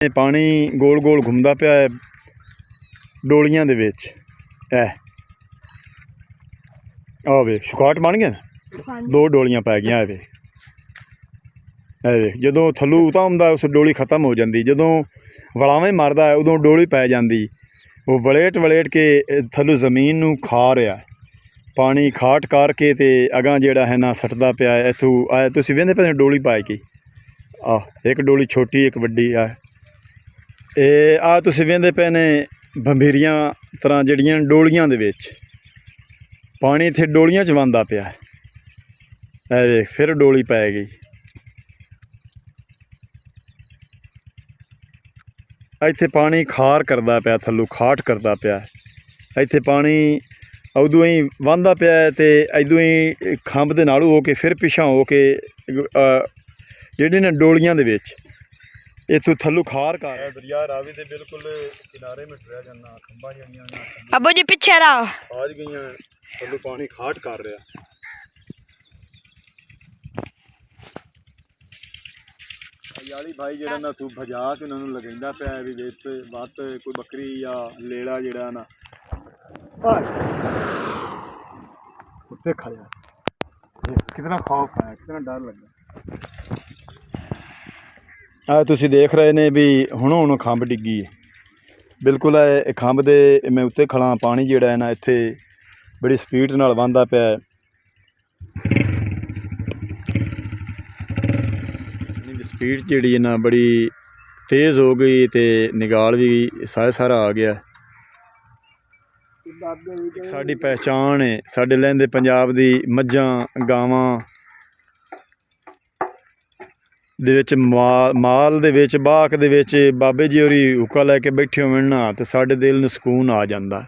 पानी गोल गोल घूमता पिया है डोलियां दे विच। आ वे शुकाट बन गए ना, दो डोलियां पै गई। वे जदों थल्लों उता आउंदा उस डोली खत्म हो जाती, जदों वलावें मारदा है उदों डोली पै जाती। वो वलेट वलेट के थल्लों जमीन नूं खा रहा है, पानी खाट करके ते अगां जिहड़ा है ना सटदा पिया है। इत्थों आए तुसीं वेंदे पे डोली पाए की एक डोली छोटी एक वड्डी आ तुसीं वेंदे पे ने भंभीरियां तरह जिहड़ियां डोलियां दे विच पानी इत्थे डोलियां च वहंदा पिया है। वेख फिर डोली पै गई। इत्थे पानी खार करदा पिया, थल्लों खाट करदा पिया। इत्थे पानी उदों ही वहंदा पिया ते इदों ही खंभ दे नालों हो के फिर पिछां हो के जिहड़ी ने डोलियां दे विच इत्थों थल्लों खार कर दरिया रावी दे बिल्कुल किनारे में टुरिया जाना। खंभा जिहड़ियां अब्बू जी पीछे रहो, आज गईयां थल्लों पानी खाट कर रहा। याली भाई जिहड़ा ना तू भजा के उन्होंने लगाइंदा पिया भी विच वत कोई बकरी या लेड़ा जिहड़ा ना उत्ते खड़िया। कितना खौफ है, कितना डर लगा। तुसीं देख रहे ने भी हुण खंभ डिग्गी है बिल्कुल। खंभ दे मैं उत्ते खड़ा, पानी जिहड़ा है ना इत्थे बड़ी स्पीड नाल वहंदा पिया है। स्पीड जिहड़ी है ना बड़ी तेज़ हो गई ते निगाल भी सारा आ गया। साडी पहचान है, साडे लहंदे पंजाब दी मज्झां गावां दे विच माल दे विच बाक दे विच बाबे जी होरी हुक्का लैके बैठे होवन ना ते साडे दिल नूं सकून आ जांदा।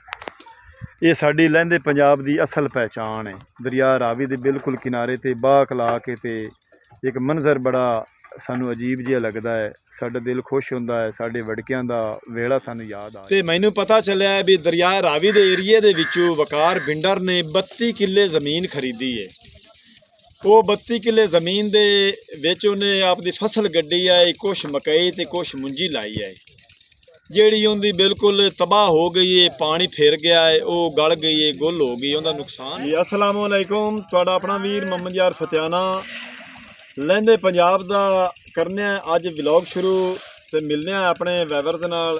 ये साडी लहंदे पंजाब दी असल पहचान है। दरिया रावी दे बिल्कुल किनारे ते बाक ला के ते एक मंजर बड़ा सानू अजीब जिहा लगदा है। साडा दिल खुश हुंदा है, साडे वड़कियां दा वेला सानू याद आ। ते मैनू पता चलिया है भी दरिया रावी दे एरिए दे विचों वकार बिंडर ने 32 किले जमीन खरीदी है। वो 32 किले जमीन दे विच उन्हें आपदी फसल गड्डी है, कुछ मकई ते कुछ मुंजी लाई है जिहड़ी उन्दी बिल्कुल तबाह हो गई है। पानी फिर गया है, वो गल गई है, गुल हो गई, उनका नुकसान। जी अस्सलाम वालेकुम, तुहाडा अपना वीर मोहम्मद यार फतियाना लहंदे पंजाब दा करने अज व्लॉग शुरू ते मिलने अपने वैवर्स नाल।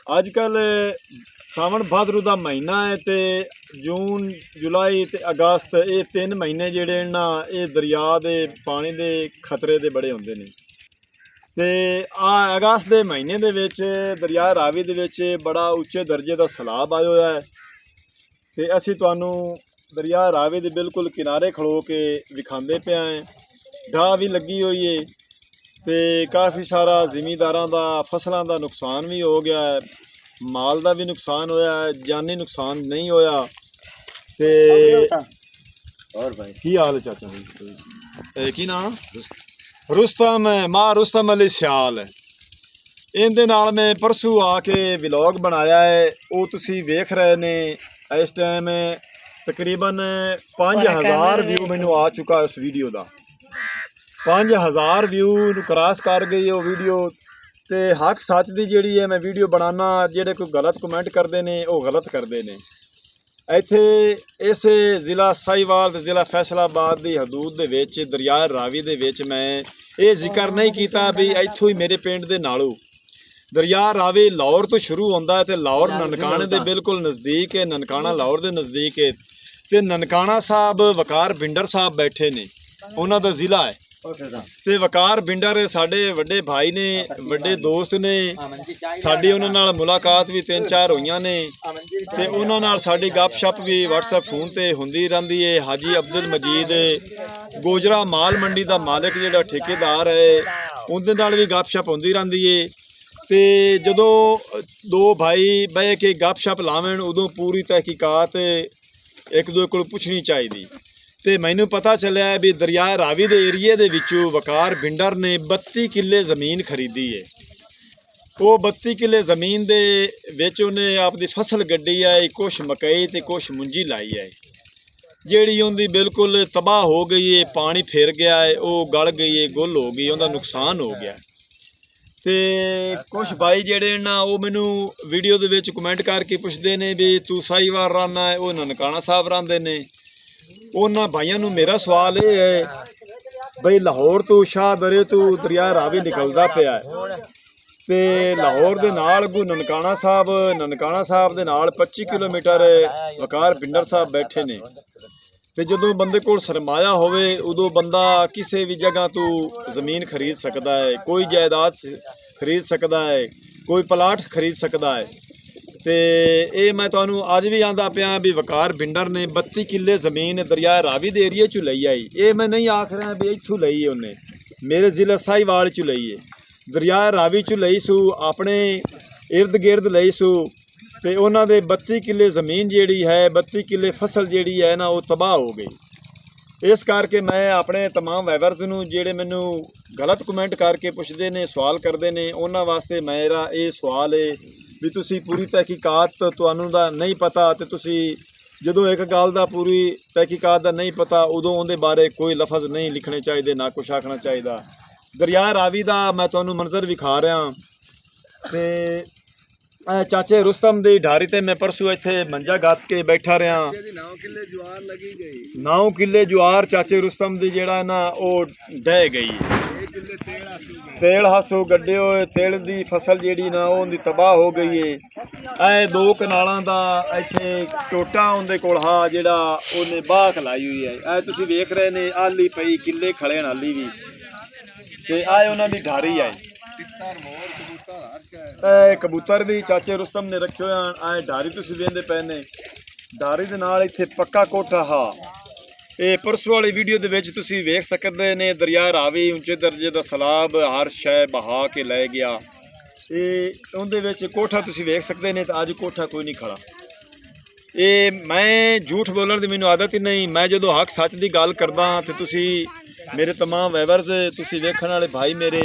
अजकल सावन भादरू दा महीना है ते जून जुलाई ते अगस्त ये 3 महीने जिहड़े ना ये दरिया दे पानी दे खतरे दे बड़े हुंदे ने। ते अगस्त दे महीने दे विच दरिया रावी दे विच बड़ा उच्चे दर्जे दा सैलाब आया होया है ते असीं तुहानू दरिया रावी दे बिल्कुल किनारे खड़ो के विखांदे पिया हैं। ढाह भी लगी हुई है ते काफ़ी सारा जिमीदारां दा फसलां दा नुकसान भी हो गया है, माल का भी नुकसान होया है, जानी नुकसान नहीं होया। ते और भाई की हाल है चाचा जी? की नाम? रुस्तम मां रुस्तम अली सियाल। इहदे नाल मैं परसों आके व्लॉग बनाया है, वो तुसी वेख रहे ने। इस टाइम तकरीबन 5000 व्यू मैनू आ चुका है उस वीडियो का। 5000 व्यू क्रॉस कर गई वो वीडियो। तो हक सच की जिहड़ी है मैं वीडियो बनाना, जिहड़े कोई गलत कमेंट करते हैं वो गलत करते हैं। इत्थे इस जिला साहिवाल जिला फैसलाबाद की हदूद दे विच दरिया रावी दे विच मैं ये जिक्र नहीं किया भी इत्थों ही मेरे पिंड दे नालों दरिया रावी लाहौर तो शुरू होंदा है ते लाहौर ननकाने दे बिल्कुल नज़दीक है। ननकाना लाहौर दे नज़दीक है ते ननकाना साहब वकार बिंडर साहब बैठे ने, उन्हां दा जिला है। ते वकार बिंडर साडे वड्डे भाई ने, वड्डे दोस्त ने। साडी उन्हां नाल मुलाकात भी 3-4 होईयां ने ते उन्हां नाल साडी गपशप भी व्हाट्सएप फोन ते हुंदी रहिंदी है। हाजी अब्दुल मजीद गोजरा माल मंडी दा मालिक जिहड़ा ठेकेदार है उहदे नाल भी गपशप हुंदी रहिंदी है। ते जदों दो भाई बह के गपशप लावन उदों पूरी तहकीकात एक दूए कोल पुछनी चाहिदी। ते मैनू पता चलिया है भी दरिया रावी दे एरिए दे विचों वकार बिंडर ने 32 किले जमीन खरीदी है। वो 32 किले जमीन दे विच उन्हें आपदी फसल गड्डी है, कुछ मकई ते कुछ मुंजी लाई है जिहड़ी उनदी बिल्कुल तबाह हो गई है। पानी फिर गया है, वो गल गई है, गुल हो गई, उनका नुकसान हो गया। ਤੇ ਕੁਝ ਭਾਈ ਜਿਹੜੇ ਨਾ ਉਹ ਮੈਨੂੰ ਵੀਡੀਓ ਦੇ ਵਿੱਚ ਕਮੈਂਟ ਕਰਕੇ ਪੁੱਛਦੇ ਨੇ ਵੀ ਤੂੰ ਸਾਹੀਵਾਲ ਰਹਿਣਾ ਹੈ, ਉਹ ਨਨਕਾਣਾ ਸਾਹਿਬ ਰਹਿੰਦੇ ਨੇ। ਉਹਨਾਂ ਭਾਈਆਂ ਨੂੰ ਮੇਰਾ ਸਵਾਲ ਇਹ ਹੈ ਬਈ ਲਾਹੌਰ ਤੋਂ ਸ਼ਾਹ ਦਰੇ ਤੋਂ ਦਰਿਆ ਰਾਵੀ ਨਿਕਲਦਾ ਪਿਆ ਹੈ ਤੇ ਲਾਹੌਰ ਦੇ ਨਾਲ ਅੱਗੋਂ ਨਨਕਾਣਾ ਸਾਹਿਬ ਦੇ ਨਾਲ 25 ਕਿਲੋਮੀਟਰ ਵਕਾਰ ਬਿੰਡਰ ਸਾਹਿਬ ਬੈਠੇ ਨੇ। ਤੇ ਜਦੋਂ ਬੰਦੇ ਕੋਲ ਸਰਮਾਇਆ ਹੋਵੇ ਉਦੋਂ ਬੰਦਾ ਕਿਸੇ ਵੀ ਜਗ੍ਹਾ ਤੋਂ ਜ਼ਮੀਨ ਖਰੀਦ ਸਕਦਾ ਹੈ, ਕੋਈ ਜਾਇਦਾਦ ਖਰੀਦ ਸਕਦਾ ਹੈ, ਕੋਈ ਪਲਾਟ ਖਰੀਦ ਸਕਦਾ ਹੈ। ਤੇ ਇਹ ਮੈਂ ਤੁਹਾਨੂੰ ਅੱਜ ਵੀ ਆਂਦਾ ਪਿਆ ਵੀ ਵਕਾਰ ਬਿੰਡਰ ਨੇ 32 ਕਿੱਲੇ ਜ਼ਮੀਨ ਦਰਿਆ ਰਾਵੀ ਦੇ ਏਰੀਏ 'ਚੋਂ ਲਈ ਆਈ। ਇਹ ਮੈਂ ਨਹੀਂ ਆਖ ਰਿਹਾ ਵੀ ਇੱਥੋਂ ਲਈ ਉਹਨੇ, ਮੇਰੇ ਜ਼ਿਲ੍ਹਾ ਸਾਹੀਵਾਲ 'ਚੋਂ ਲਈ ਹੈ, ਦਰਿਆ ਰਾਵੀ 'ਚੋਂ ਲਈ ਸੂ, ਆਪਣੇ ਇਰਦ ਗਿਰਦ ਲਈ ਸੂ। ਤੇ ਉਹਨਾਂ ਦੇ 32 ਕਿੱਲੇ ਜ਼ਮੀਨ ਜਿਹੜੀ ਹੈ, 32 ਕਿੱਲੇ ਫਸਲ ਜਿਹੜੀ ਹੈ ਨਾ ਉਹ ਤਬਾਹ ਹੋ ਗਈ। ਇਸ ਕਰਕੇ ਮੈਂ ਆਪਣੇ तमाम ਵਾਈਵਰਸ ਨੂੰ ਜਿਹੜੇ ਮੈਨੂੰ ਗਲਤ ਕਮੈਂਟ ਕਰਕੇ ਪੁੱਛਦੇ ਨੇ, ਸਵਾਲ ਕਰਦੇ ਨੇ, ਉਹਨਾਂ ਵਾਸਤੇ ਮੇਰਾ ਇਹ ਸਵਾਲ ਹੈ ਵੀ ਤੁਸੀਂ ਪੂਰੀ ਤਹਿਕੀਕਾਤ ਤੁਹਾਨੂੰ ਦਾ ਨਹੀਂ ਪਤਾ ਤੇ ਤੁਸੀਂ ਜਦੋਂ ਇੱਕ ਗੱਲ ਦਾ ਪੂਰੀ ਤਹਿਕੀਕਾਤ ਦਾ ਨਹੀਂ ਪਤਾ ਉਦੋਂ ਉਹਦੇ ਬਾਰੇ ਕੋਈ ਲਫ਼ਜ਼ ਨਹੀਂ ਲਿਖਣੇ ਚਾਹੀਦੇ, ਨਾ ਕੁਛ ਆਖਣਾ ਚਾਹੀਦਾ। ਦਰਿਆ ਰਾਵੀ ਦਾ ਮੈਂ ਤੁਹਾਨੂੰ ਮੰਜ਼ਰ ਵਿਖਾ ਰਿਹਾ ਤੇ ਚਾਚੇ ਰੁਸਤਮ ਦੀ ਢਾਰੀ ਤੇ ਮੈਂ ਪਰਸੋਂ ਇੱਥੇ ਮੰਜਾ ਗੱਤ ਕੇ ਬੈਠਾ ਰਿਹਾ। 9 ਕਿੱਲੇ ਜਵਾਰ ਲੱਗੀ ਗਈ, 9 ਕਿੱਲੇ ਜਵਾਰ ਚਾਚੇ ਰੁਸਤਮ ਦੀ ਜਿਹੜਾ ਨਾ ਉਹ ਡਹਿ ਗਈ। 6 ਕਿੱਲੇ ਤੇਲ ਹਾਸੂ ਗੱਡੇ ਹੋਏ, ਤੇਲ ਦੀ ਫਸਲ ਜਿਹੜੀ ਨਾ ਉਹਦੀ ਤਬਾਹ ਹੋ ਗਈ ਏ। ਇਹ 2 ਕਨਾਲਾਂ ਦਾ ਇੱਥੇ ਟੋਟਾ ਉਹਦੇ ਕੋਲ ਹਾ ਜਿਹੜਾ ਉਹਨੇ ਬਾਖ ਲਾਈ ਹੋਈ ਹੈ। ਇਹ ਤੁਸੀਂ ਵੇਖ ਰਹੇ ਨੇ ਆਲੀ ਪਈ ਕਿੱਲੇ ਖੜੇ ਨਾਲੀ ਵੀ ਤੇ ਆਏ ਉਹਨਾਂ ਦੀ ਢਾਰੀ ਆਏ। ਕਬੂਤਰ ਵੀ ਚਾਚੇ ਰੁਸਤਮ ਨੇ ਰੱਖੇ ਹੋਏ ਹਨ। ਆਏ ਢਾਰੀ ਤੁਸੀਂ ਵੇਖਦੇ ਪਏ ਨੇ, ਢਾਰੀ ਦੇ ਨਾਲ ਇੱਥੇ ਪੱਕਾ ਕੋਠਾ ਹਾ। ਇਹ ਪਰਸੋਂ ਵਾਲੀ ਵੀਡੀਓ ਦੇ ਵਿੱਚ ਤੁਸੀਂ ਵੇਖ ਸਕਦੇ ਨੇ ਦਰਿਆ ਰਾਵੀ ਉੱਚੇ ਦਰਜੇ ਦਾ ਸਲਾਬ ਹਰ ਸ਼ੈ ਬਹਾ ਕੇ ਲੈ ਗਿਆ। ਇਹ ਉਹਦੇ ਵਿੱਚ ਕੋਠਾ ਤੁਸੀਂ ਵੇਖ ਸਕਦੇ ਨੇ, ਤਾਂ ਅੱਜ ਕੋਠਾ ਕੋਈ ਨਹੀਂ ਖੜਾ। ਇਹ ਮੈਂ ਝੂਠ ਬੋਲਣ ਦੀ ਮੈਨੂੰ ਆਦਤ ਹੀ ਨਹੀਂ, ਮੈਂ ਜਦੋਂ ਹੱਕ ਸੱਚ ਦੀ ਗੱਲ ਕਰਦਾ ਤੇ ਤੁਸੀਂ ਮੇਰੇ तमाम ਵਾਈਵਰਸ ਤੁਸੀਂ ਵੇਖਣ ਵਾਲੇ ਭਾਈ ਮੇਰੇ,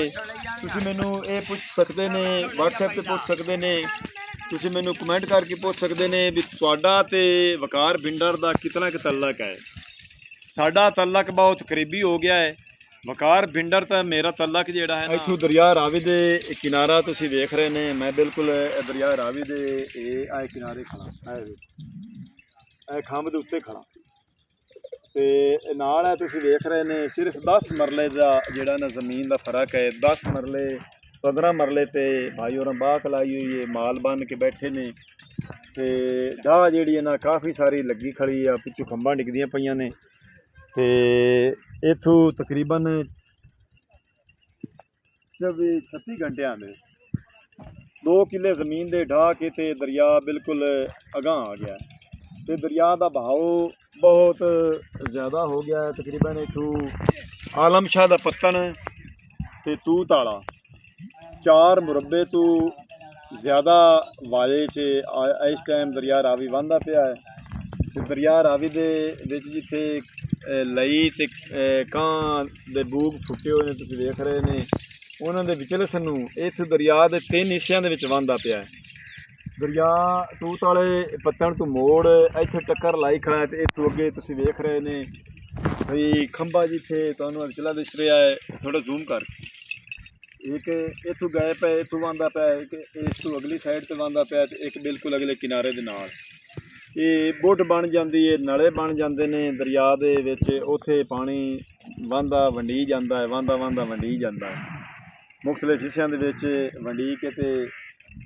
ਤੁਸੀਂ ਮੈਨੂੰ ਇਹ ਪੁੱਛ ਸਕਦੇ ਨੇ, WhatsApp ਤੇ ਪੁੱਛ ਸਕਦੇ ਨੇ, ਤੁਸੀਂ ਮੈਨੂੰ ਕਮੈਂਟ ਕਰਕੇ ਪੁੱਛ ਸਕਦੇ ਨੇ ਵੀ ਤੁਹਾਡਾ ਤੇ ਵਕਾਰ ਬਿੰਡਰ ਦਾ ਕਿਤਨਾ ਕੁ ਤਅਲਕ ਹੈ। ਸਾਡਾ ਤਅਲਕ ਬਹੁਤ ਕਰੀਬੀ ਹੋ ਗਿਆ ਹੈ। ਵਕਾਰ ਬਿੰਡਰ ਤਾਂ ਮੇਰਾ ਤਅਲਕ ਜਿਹੜਾ ਹੈ ਇੱਥੋਂ ਦਰਿਆ ਰਾਵੀ ਦੇ ਕਿਨਾਰਾ ਤੁਸੀਂ ਵੇਖ ਰਹੇ ਨੇ, ਮੈਂ ਬਿਲਕੁਲ ਦਰਿਆ ਰਾਵੀ ਦੇ ਇਹ ਆਏ ਕਿਨਾਰੇ ਖੜਾ, ਇਹ ਖੰਭ ਦੇ ਉੱਤੇ ਖੜਾ ਤੇ ਨਾਲ ਹੈ ਤੁਸੀਂ ਵੇਖ ਰਹੇ ਨੇ ਸਿਰਫ 10 ਮਰਲੇ ਦਾ ਜਿਹੜਾ ਨਾ ਜ਼ਮੀਨ ਦਾ ਫਰਕ ਹੈ। 10 ਮਰਲੇ 15 ਮਰਲੇ ਤੇ ਭਾਈ ਹੋਰਾਂ ਬਾਖ ਲਾਈ ਹੋਈ ਹੈ, ਮਾਲ ਬੰਨ ਕੇ ਬੈਠੇ ਨੇ ਤੇ ਢਾਹ ਜਿਹੜੀ ਹੈ ਨਾ ਕਾਫੀ ਸਾਰੀ ਲੱਗੀ ਖੜੀ ਆ, ਪਿੱਛੋਂ ਖੰਭਾਂ ਡਿੱਗਦੀਆਂ ਪਈਆਂ ਨੇ ਤੇ ਇੱਥੋਂ ਤਕਰੀਬਨ 36 ਘੰਟਿਆਂ ਦੇ 2 ਕਿੱਲੇ ਜ਼ਮੀਨ ਦੇ ਢਾਹ ਕੇ ਤੇ ਦਰਿਆ ਬਿਲਕੁਲ ਅਗਾਂਹ ਆ ਗਿਆ ਤੇ ਦਰਿਆ ਦਾ ਬਹਾਓ ਬਹੁਤ ਜ਼ਿਆਦਾ ਹੋ ਗਿਆ। ਤਕਰੀਬਨ ਇੱਥੋਂ ਆਲਮ ਸ਼ਾਹ ਦਾ ਪੱਤਨ ਤੇ ਤੂਤ ਵਾਲਾ 4 ਮੁਰੱਬੇ ਤੋਂ ਜ਼ਿਆਦਾ ਵਾਜੇ 'ਚ ਇਸ ਟਾਈਮ ਦਰਿਆ ਰਾਵੀ ਵਹਿੰਦਾ ਪਿਆ ਹੈ। ਤੇ ਦਰਿਆ ਰਾਵੀ ਦੇ ਵਿੱਚ ਜਿੱਥੇ ਲਈ ਤੇ ਕਾਂ ਦੇ ਬੂਗ ਫੁੱਟੇ ਹੋਏ ਨੇ ਤੁਸੀਂ ਵੇਖ ਰਹੇ ਨੇ, ਉਹਨਾਂ ਦੇ ਵਿਚਲੇ ਸਾਨੂੰ ਇਸ ਦਰਿਆ ਦੇ 3 ਹਿੱਸਿਆਂ ਦੇ ਵਿੱਚ ਵਹਿੰਦਾ ਪਿਆ ਹੈ। ਦਰਿਆ ਤੂਤ ਵਾਲੇ ਪੱਤਣ ਤੋਂ ਮੋੜ ਇੱਥੇ ਟੱਕਰ ਲਾਈ ਖੜਾ ਹੈ ਤੇ ਇੱਥੋਂ ਅੱਗੇ ਤੁਸੀਂ ਵੇਖ ਰਹੇ ਨੇ ਬਈ ਖੰਭਾ ਜਿੱਥੇ ਤੁਹਾਨੂੰ ਵਿਚਲਾ ਦਿਸ ਰਿਹਾ ਹੈ, ਥੋੜਾ ਜ਼ੂਮ ਕਰ, ਇੱਕ ਇੱਥੋਂ ਗਏ ਪਏ ਇੱਥੋਂ ਵਹਿੰਦਾ ਪਿਆ, ਇੱਕ ਇਸ ਤੋਂ ਅਗਲੀ ਸਾਈਡ ਤੇ ਵਹਿੰਦਾ ਪਿਆ ਤੇ ਇੱਕ ਬਿਲਕੁਲ ਅਗਲੇ ਕਿਨਾਰੇ ਦੇ ਨਾਲ। ਇਹ ਬੁੱਢ ਬਣ ਜਾਂਦੀ ਹੈ, ਨਲੇ ਬਣ ਜਾਂਦੇ ਨੇ ਦਰਿਆ ਦੇ ਵਿੱਚ, ਉੱਥੇ ਪਾਣੀ ਵਹਿੰਦਾ ਵੰਡੀ ਜਾਂਦਾ ਹੈ, ਵਹਿੰਦਾ ਵੰਡੀ ਜਾਂਦਾ ਹੈ ਮੁਖਤਲਿਫ ਹਿੱਸਿਆਂ ਦੇ ਵਿੱਚ ਵੰਡੀ ਕੇ ਤੇ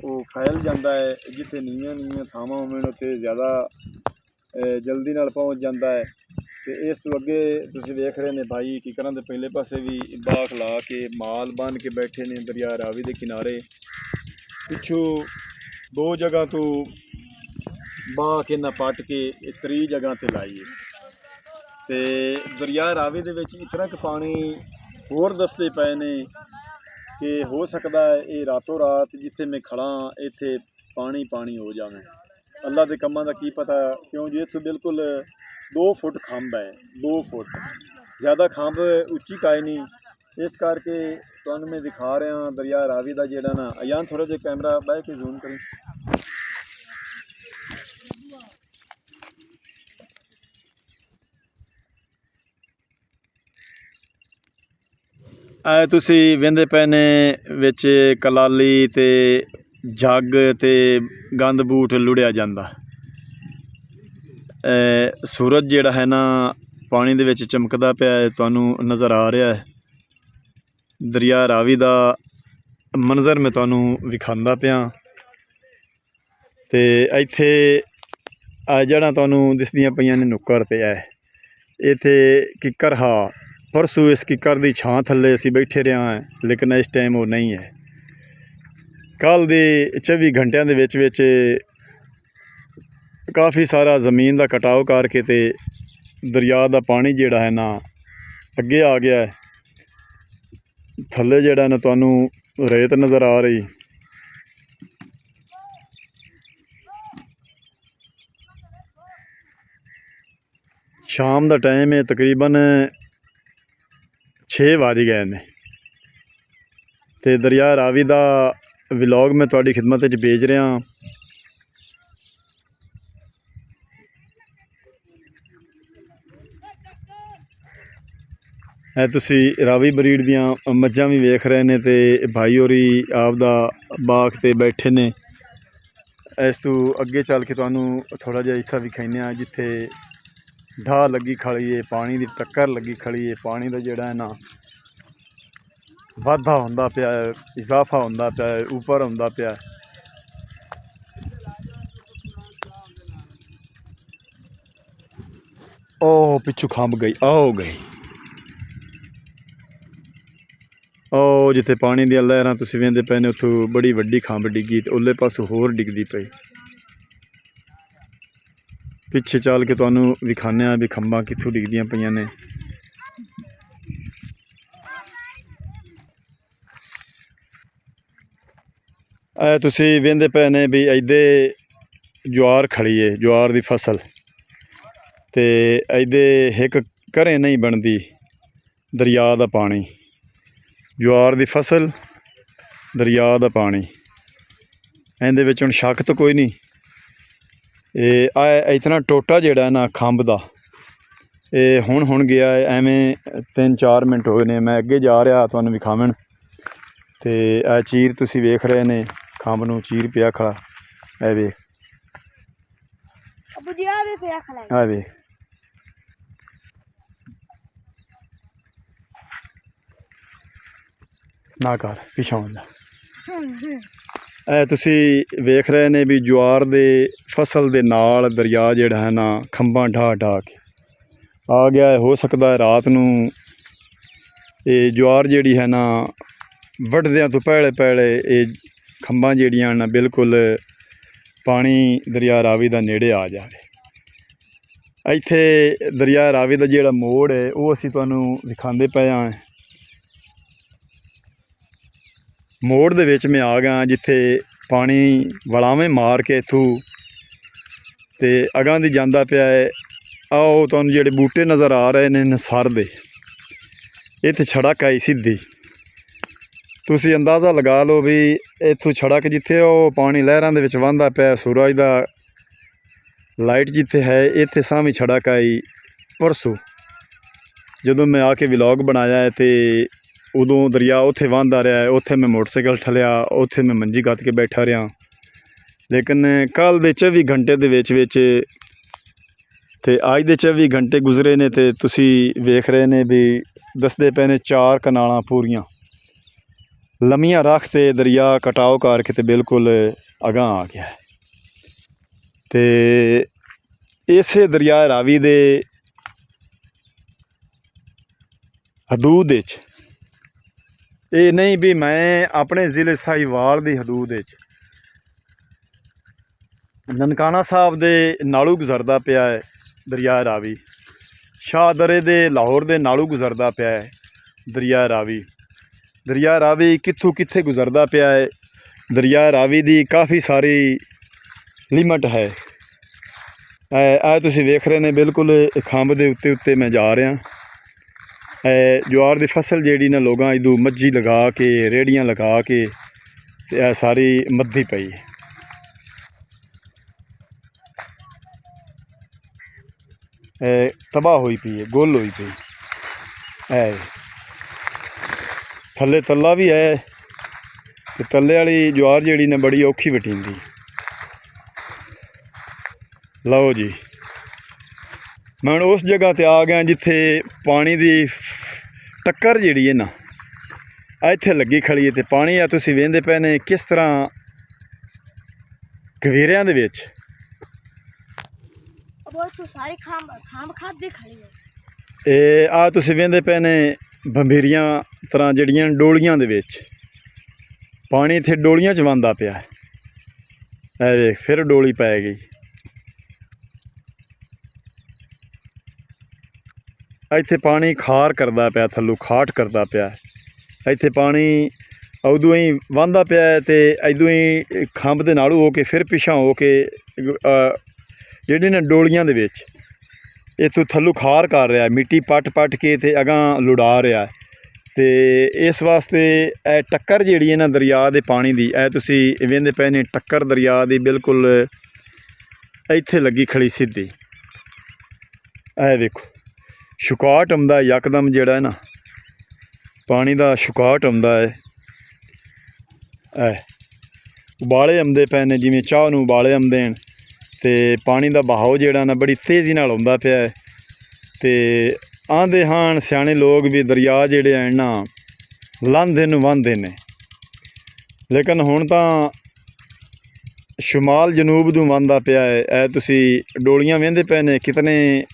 ਉਹ ਫੈਲ ਜਾਂਦਾ ਹੈ। ਜਿੱਥੇ ਨੀਵੀਆਂ ਥਾਵਾਂ ਹੋਣ ਉੱਥੇ ਜ਼ਿਆਦਾ ਜਲਦੀ ਨਾਲ ਪਹੁੰਚ ਜਾਂਦਾ ਹੈ। ਤੇ ਇਸ ਤੋਂ ਅੱਗੇ ਤੁਸੀਂ ਵੇਖ ਰਹੇ ਨੇ ਭਾਈ ਕਿਕਰਾਂ ਦੇ ਪਹਿਲੇ ਪਾਸੇ ਵੀ ਬਾਖ ਲਾ ਕੇ ਮਾਲ ਬੰਨ ਕੇ ਬੈਠੇ ਨੇ ਦਰਿਆ ਰਾਵੀ ਦੇ ਕਿਨਾਰੇ। ਪਿੱਛੋਂ 2 ਜਗ੍ਹਾ ਤੋਂ ਬਾਹ ਕੇ ਨਾ ਪੱਟ ਕੇ 3 ਜਗ੍ਹਾ ਤੇ ਲਾਈਏ ਤੇ ਦਰਿਆ ਰਾਵੀ ਦੇ ਵਿੱਚ ਇਤਨਾ ਕੁ ਪਾਣੀ ਹੋਰ ਦੱਸਦੇ ਪਏ ਨੇ ਕਿ ਹੋ ਸਕਦਾ ਹੈ ਇਹ ਰਾਤੋਂ ਰਾਤ ਜਿੱਥੇ ਮੈਂ ਖੜਾ ਇੱਥੇ ਪਾਣੀ ਹੋ ਜਾਵੇ। ਅੱਲਾ ਦੇ ਕੰਮਾਂ ਦਾ ਕੀ ਪਤਾ, ਕਿਉਂ ਜੀ ਇੱਥੋਂ ਬਿਲਕੁਲ 2 ਫੁੱਟ ਖੰਭ ਹੈ, 2 ਫੁੱਟ ਜ਼ਿਆਦਾ ਖੰਭ ਉੱਚੀ ਕਾਇ ਨਹੀਂ। ਇਸ ਕਰਕੇ ਤੁਹਾਨੂੰ ਮੈਂ ਦਿਖਾ ਰਿਹਾ ਦਰਿਆ ਰਾਵੀ ਦਾ ਜਿਹੜਾ ਨਾ ਜਾਂ ਥੋੜ੍ਹਾ ਜਿਹਾ ਕੈਮਰਾ ਬਹਿ ਕੇ ਜ਼ੂਮ ਕਰੀ। ਇਹ ਤੁਸੀਂ ਵੇਂਦੇ ਪਏ ਨੇ ਵਿੱਚ ਕਲਾਲੀ ਤੇ ਜੱਗ ਤੇ ਗੰਦ ਬੂਟ ਲੁੜਿਆ ਜਾਂਦਾ। ਸੂਰਜ ਜਿਹੜਾ ਹੈ ਨਾ ਪਾਣੀ ਦੇ ਵਿੱਚ ਚਮਕਦਾ ਪਿਆ ਹੈ, ਤੁਹਾਨੂੰ ਨਜ਼ਰ ਆ ਰਿਹਾ ਹੈ। ਦਰਿਆ ਰਾਵੀ ਦਾ ਮੰਜ਼ਰ ਮੈਂ ਤੁਹਾਨੂੰ ਵਿਖਾਉਂਦਾ ਪਿਆ। ਤੇ ਇੱਥੇ ਆ ਜਿਹੜਾ ਤੁਹਾਨੂੰ ਦਿਸਦੀਆਂ ਪਈਆਂ ਨੇ ਨੁੱਕਰ ਤੇ ਹੈ, ਇੱਥੇ ਕਿੱਕਰ ਹਾਂ। ਪਰਸੋਂ ਇਸ ਕਿੱਕਰ ਦੀ ਛਾਂ ਥੱਲੇ ਅਸੀਂ ਬੈਠੇ ਰਹੇ ਹਾਂ, ਲੇਕਿਨ ਇਸ ਟਾਈਮ ਉਹ ਨਹੀਂ ਹੈ। ਕੱਲ੍ਹ ਦੇ 24 ਘੰਟਿਆਂ ਦੇ ਵਿੱਚ ਕਾਫੀ ਸਾਰਾ ਜ਼ਮੀਨ ਦਾ ਕਟਾਓ ਕਰਕੇ ਤੇ ਦਰਿਆ ਦਾ ਪਾਣੀ ਜਿਹੜਾ ਹੈ ਨਾ ਅੱਗੇ ਆ ਗਿਆ ਹੈ। ਥੱਲੇ ਜਿਹੜਾ ਨਾ ਤੁਹਾਨੂੰ ਰੇਤ ਨਜ਼ਰ ਆ ਰਹੀ। ਸ਼ਾਮ ਦਾ ਟਾਈਮ ਹੈ, ਤਕਰੀਬਨ 6 ਵੱਜ ਗਏ ਨੇ ਤੇ ਦਰਿਆ ਰਾਵੀ ਦਾ ਵਲੌਗ ਮੈਂ ਤੁਹਾਡੀ ਖਿਦਮਤ ਵਿੱਚ ਭੇਜ ਰਿਹਾ। ਇਹ ਤੁਸੀਂ ਰਾਵੀ ਬਰੀਡ ਦੀਆਂ ਮੱਝਾਂ ਵੀ ਵੇਖ ਰਹੇ ਨੇ ਤੇ ਭਾਈ ਹੋਰੀ ਆਪਦਾ ਬਾਗ ਤੇ ਬੈਠੇ ਨੇ। ਇਸ ਤੋਂ ਅੱਗੇ ਚੱਲ ਕੇ ਤੁਹਾਨੂੰ ਥੋੜ੍ਹਾ ਜਿਹਾ ਹਿੱਸਾ ਵਿਖਾਉਂਦੇ ਹਾਂ ਜਿੱਥੇ ਢਾਹ ਲੱਗੀ ਖੜੀ ਹੈ, ਪਾਣੀ ਦੀ ਟੱਕਰ ਲੱਗੀ ਖੜੀ ਹੈ। ਪਾਣੀ ਦਾ ਜਿਹੜਾ ਹੈ ਨਾ ਵਾਧਾ ਹੁੰਦਾ ਪਿਆ ਹੈ, ਇਜ਼ਾਫਾ ਹੁੰਦਾ ਪਿਆ ਹੈ, ਉੱਪਰ ਹੁੰਦਾ ਪਿਆ ਹੈ। ਉਹ ਪਿੱਛੋਂ ਖੰਭ ਗਈ, ਆਓ ਗਈ। ਉਹ ਜਿੱਥੇ ਪਾਣੀ ਦੀਆਂ ਲਹਿਰਾਂ ਤੁਸੀਂ ਵੇਖਦੇ ਪਏ ਨੇ, ਉੱਥੋਂ ਬੜੀ ਵੱਡੀ ਖੰਭ ਡਿੱਗੀ ਤੇ ਉਹਲੇ ਪਾਸੋਂ ਹੋਰ ਡਿੱਗਦੀ ਪਈ। ਪਿੱਛੇ ਚੱਲ ਕੇ ਤੁਹਾਨੂੰ ਵਿਖਾਉਂਦੇ ਹਾਂ ਵੀ ਖੰਭਾਂ ਕਿੱਥੋਂ ਡਿੱਗਦੀਆਂ ਪਈਆਂ ਨੇ। ਇਹ ਤੁਸੀਂ ਵੇਖਦੇ ਪਏ ਨੇ ਵੀ ਇੱਦੇ ਜਵਾਰ ਖੜੀ ਹੈ, ਜਵਾਰ ਦੀ ਫਸਲ ਤੇ ਇੱਦੇ ਇੱਕ ਘਰੇ ਨਹੀਂ ਬਣਦੀ। ਦਰਿਆ ਦਾ ਪਾਣੀ, ਜਵਾਰ ਦੀ ਫਸਲ, ਦਰਿਆ ਦਾ ਪਾਣੀ, ਇਹਦੇ ਵਿੱਚ ਹੁਣ ਸ਼ੱਕ ਤਾਂ ਕੋਈ ਨਹੀਂ। ਇਹ ਇਤਨਾ ਟੋਟਾ ਜਿਹੜਾ ਨਾ ਖੰਭ ਦਾ, ਇਹ ਹੁਣ ਗਿਆ ਹੈ। ਐਵੇਂ 3-4 ਮਿੰਟ ਹੋਏ ਨੇ, ਮੈਂ ਅੱਗੇ ਜਾ ਰਿਹਾ ਤੁਹਾਨੂੰ ਵਿਖਾਵਣ। ਤੇ ਇਹ ਚੀਰ ਤੁਸੀਂ ਵੇਖ ਰਹੇ ਨੇ, ਖੰਭ ਨੂੰ ਚੀਰ ਪਿਆ ਖੜਾ। ਇਹ ਵੇਖ, ਇਹ ਵੇਖ। ਨਾ ਕਰ ਪਿਛਾਂ ਦਾ। ਇਹ ਤੁਸੀਂ ਵੇਖ ਰਹੇ ਨੇ ਵੀ ਜਵਾਰ ਦੇ ਫਸਲ ਦੇ ਨਾਲ ਦਰਿਆ ਜਿਹੜਾ ਹੈ ਨਾ ਖੰਭਾਂ ਢਾਹ ਕੇ ਆ ਗਿਆ ਹੈ। ਹੋ ਸਕਦਾ ਹੈ ਰਾਤ ਨੂੰ ਇਹ ਜਵਾਰ ਜਿਹੜੀ ਹੈ ਨਾ ਵੱਢਦਿਆਂ ਤੋਂ ਪਹਿਲੇ ਇਹ ਖੰਭਾਂ ਜਿਹੜੀਆਂ ਨਾ ਬਿਲਕੁਲ ਪਾਣੀ ਦਰਿਆ ਰਾਵੀ ਦਾ ਨੇੜੇ ਆ ਜਾਵੇ। ਇੱਥੇ ਦਰਿਆ ਰਾਵੀ ਦਾ ਜਿਹੜਾ ਮੋੜ ਹੈ ਉਹ ਅਸੀਂ ਤੁਹਾਨੂੰ ਦਿਖਾਉਂਦੇ ਪਏ ਹਾਂ। ਮੋੜ ਦੇ ਵਿੱਚ ਮੈਂ ਆ ਗਿਆ ਜਿੱਥੇ ਪਾਣੀ ਵਲਾਵੇਂ ਮਾਰ ਕੇ ਇੱਥੋਂ ਤੇ ਅਗਾਂਹ ਦੀ ਜਾਂਦਾ ਪਿਆ ਹੈ। ਆਓ ਤੁਹਾਨੂੰ ਜਿਹੜੇ ਬੂਟੇ ਨਜ਼ਰ ਆ ਰਹੇ ਨੇ ਨਸਰ ਦੇ, ਇੱਥੇ ਸੜਕ ਆਈ ਸਿੱਧੀ। ਤੁਸੀਂ ਅੰਦਾਜ਼ਾ ਲਗਾ ਲਓ ਵੀ ਇੱਥੋਂ ਸੜਕ ਜਿੱਥੇ ਉਹ ਪਾਣੀ ਲਹਿਰਾਂ ਦੇ ਵਿੱਚ ਵਹਿੰਦਾ ਪਿਆ, ਸੂਰਜ ਦਾ ਲਾਈਟ ਜਿੱਥੇ ਹੈ, ਇੱਥੇ ਸਾਹਮਣੇ ਸੜਕ ਆਈ। ਪਰਸੋਂ ਜਦੋਂ ਮੈਂ ਆ ਕੇ ਵਲੌਗ ਬਣਾਇਆ ਹੈ ਤੇ ਉਦੋਂ ਦਰਿਆ ਉੱਥੇ ਵਹਿੰਦਾ ਰਿਹਾ ਹੈ। ਉੱਥੇ ਮੈਂ ਮੋਟਰਸਾਈਕਲ ਠਲਿਆ, ਉੱਥੇ ਮੈਂ ਮੰਜੀ ਗੱਤ ਕੇ ਬੈਠਾ ਰਿਹਾ। ਲੇਕਿਨ ਕੱਲ੍ਹ ਦੇ 24 ਘੰਟੇ ਦੇ ਵਿੱਚ ਤੇ ਅੱਜ ਦੇ 24 ਘੰਟੇ ਗੁਜ਼ਰੇ ਨੇ ਤੇ ਤੁਸੀਂ ਵੇਖ ਰਹੇ ਨੇ ਵੀ ਦੱਸਦੇ ਪਏ ਨੇ 4 ਕਨਾਲਾਂ ਪੂਰੀਆਂ ਲੰਮੀਆਂ ਰੱਖ ਤੇ ਦਰਿਆ ਕਟਾਓ ਕਰਕੇ ਤੇ ਬਿਲਕੁਲ ਅਗਾਂਹ ਆ ਗਿਆ। ਤੇ ਇਸੇ ਦਰਿਆ ਰਾਵੀ ਦੇ ਹਦੂਦ ਵਿੱਚ, ਇਹ ਨਹੀਂ ਵੀ ਮੈਂ ਆਪਣੇ ਜ਼ਿਲ੍ਹੇ ਸਾਹੀਵਾਲ ਦੀ ਹਦੂਦ ਵਿੱਚ, ਨਨਕਾਣਾ ਸਾਹਿਬ ਦੇ ਨਾਲੋਂ ਗੁਜ਼ਰਦਾ ਪਿਆ ਹੈ ਦਰਿਆ ਰਾਵੀ। ਸ਼ਾਹਦਰੇ ਦੇ ਲਾਹੌਰ ਦੇ ਨਾਲੋਂ ਗੁਜ਼ਰਦਾ ਪਿਆ ਹੈ ਦਰਿਆ ਰਾਵੀ। ਦਰਿਆ ਰਾਵੀ ਕਿੱਥੋਂ ਕਿੱਥੇ ਗੁਜ਼ਰਦਾ ਪਿਆ ਹੈ। ਦਰਿਆ ਰਾਵੀ ਦੀ ਕਾਫੀ ਸਾਰੀ ਲਿਮਟ ਹੈ। ਇਹ ਤੁਸੀਂ ਵੇਖ ਰਹੇ ਨੇ ਬਿਲਕੁਲ ਖੰਭ ਦੇ ਉੱਤੇ ਮੈਂ ਜਾ ਰਿਹਾ। ਜਵਾਰ ਦੀ ਫਸਲ ਜਿਹੜੀ ਨਾ ਲੋਕਾਂ ਇਦੋਂ ਮੱਝੀ ਲਗਾ ਕੇ ਰੇਹੜੀਆਂ ਲਗਾ ਕੇ ਤੇ ਇਹ ਸਾਰੀ ਮੱਧੀ ਪਈ ਹੈ। ਤਬਾਹ ਹੋਈ ਪਈ ਹੈ, ਗੁੱਲ ਹੋਈ ਪਈ। ਥੱਲੇ ਤੱਲਾ ਵੀ ਹੈ ਤੇ ਤੱਲੇ ਵਾਲੀ ਜਵਾਰ ਜਿਹੜੀ ਨੇ ਬੜੀ ਔਖੀ ਵਟੀਂਦੀ। ਲਓ ਜੀ, ਮੈਂ ਹੁਣ ਉਸ ਜਗ੍ਹਾ ਤੇ ਆ ਗਿਆ ਜਿੱਥੇ ਪਾਣੀ ਦੀ ਟੱਕਰ ਜਿਹੜੀ ਹੈ ਨਾ ਇੱਥੇ ਲੱਗੀ ਖੜੀ ਹੈ ਤੇ ਪਾਣੀ ਆ ਤੁਸੀਂ ਵੇਖਦੇ ਪਏ ਨੇ ਕਿਸ ਤਰ੍ਹਾਂ ਗਵੇਰਿਆਂ ਦੇ ਵਿੱਚ। वो तो सारी खाम खाद भी खड़ी है। ਇਹ ਆ ਤੁਸੀਂ ਵੇਖਦੇ ਪਏ ਨੇ ਬੰਬੀਰੀਆਂ ਤਰ੍ਹਾਂ ਜਿਹੜੀਆਂ ਡੋਲੀਆਂ ਦੇ ਵਿੱਚ ਪਾਣੀ ਇੱਥੇ ਡੋਲੀਆਂ 'ਚ ਵੰਦਾ ਪਿਆ। ਇਹ ਵੇਖ ਫਿਰ ਡੋਲੀ ਪੈ ਗਈ। ਇੱਥੇ ਪਾਣੀ ਖਾਰ ਕਰਦਾ ਪਿਆ, ਥੱਲੋਂ ਖਾਟ ਕਰਦਾ ਪਿਆ। ਇੱਥੇ ਪਾਣੀ ਉਦੋਂ ਹੀ ਵੰਦਾ ਪਿਆ ਤੇ ਇਦੋਂ ਹੀ ਖੰਭ ਦੇ ਨਾਲੋਂ ਹੋ ਕੇ ਫਿਰ ਪਿਛਾਂ ਹੋ ਕੇ ਜਿਹੜੀ ਨੇ ਡੋਲੀਆਂ ਦੇ ਵਿੱਚ ਇੱਥੋਂ ਥੱਲੋਂ ਖਾਰ ਕਰ ਰਿਹਾ, ਮਿੱਟੀ ਪੱਟ ਕੇ ਤੇ ਅਗਾਂਹ ਲੁੜਾ ਰਿਹਾ। ਤੇ ਇਸ ਵਾਸਤੇ ਇਹ ਟੱਕਰ ਜਿਹੜੀ ਹੈ ਨਾ ਦਰਿਆ ਦੇ ਪਾਣੀ ਦੀ, ਇਹ ਤੁਸੀਂ ਵੇਖਦੇ ਪਏ ਨੇ ਟੱਕਰ ਦਰਿਆ ਦੀ ਬਿਲਕੁਲ ਇੱਥੇ ਲੱਗੀ ਖੜੀ ਸਿੱਧੀ। ਇਹ ਵੇਖੋ ਸ਼ੁਕਾਟ ਆਉਂਦਾ ਯਕਦਮ, ਜਿਹੜਾ ਹੈ ਨਾ ਪਾਣੀ ਦਾ ਸ਼ੁਕਾਟ ਆਉਂਦਾ ਹੈ। ਉਬਾਲੇ ਆਉਂਦੇ ਪਏ ਨੇ ਜਿਵੇਂ ਚਾਹ ਨੂੰ ਉਬਾਲੇ ਆਉਂਦੇ ਹਨ ਤੇ ਪਾਣੀ ਦਾ ਬਹਾਓ ਜਿਹੜਾ ਨਾ ਬੜੀ ਤੇਜ਼ੀ ਨਾਲ ਆਉਂਦਾ ਪਿਆ ਹੈ। ਤੇ ਆਂਦੇ ਹਨ ਸਿਆਣੇ ਲੋਕ ਵੀ ਦਰਿਆ ਜਿਹੜੇ ਹਨ ਨਾ ਲਾਂਘਦੇ ਨੂੰ ਵਾਂਹਦੇ ਨੇ, ਲੇਕਿਨ ਹੁਣ ਤਾਂ ਸ਼ੁਮਾਲ ਜਨੂਬ ਨੂੰ ਵਾਂਹਦਾ ਪਿਆ ਹੈ। ਇਹ ਤੁਸੀਂ ਡੋਲੀਆਂ ਵੇਖਦੇ ਪਏ ਨੇ ਕਿਤਨੇ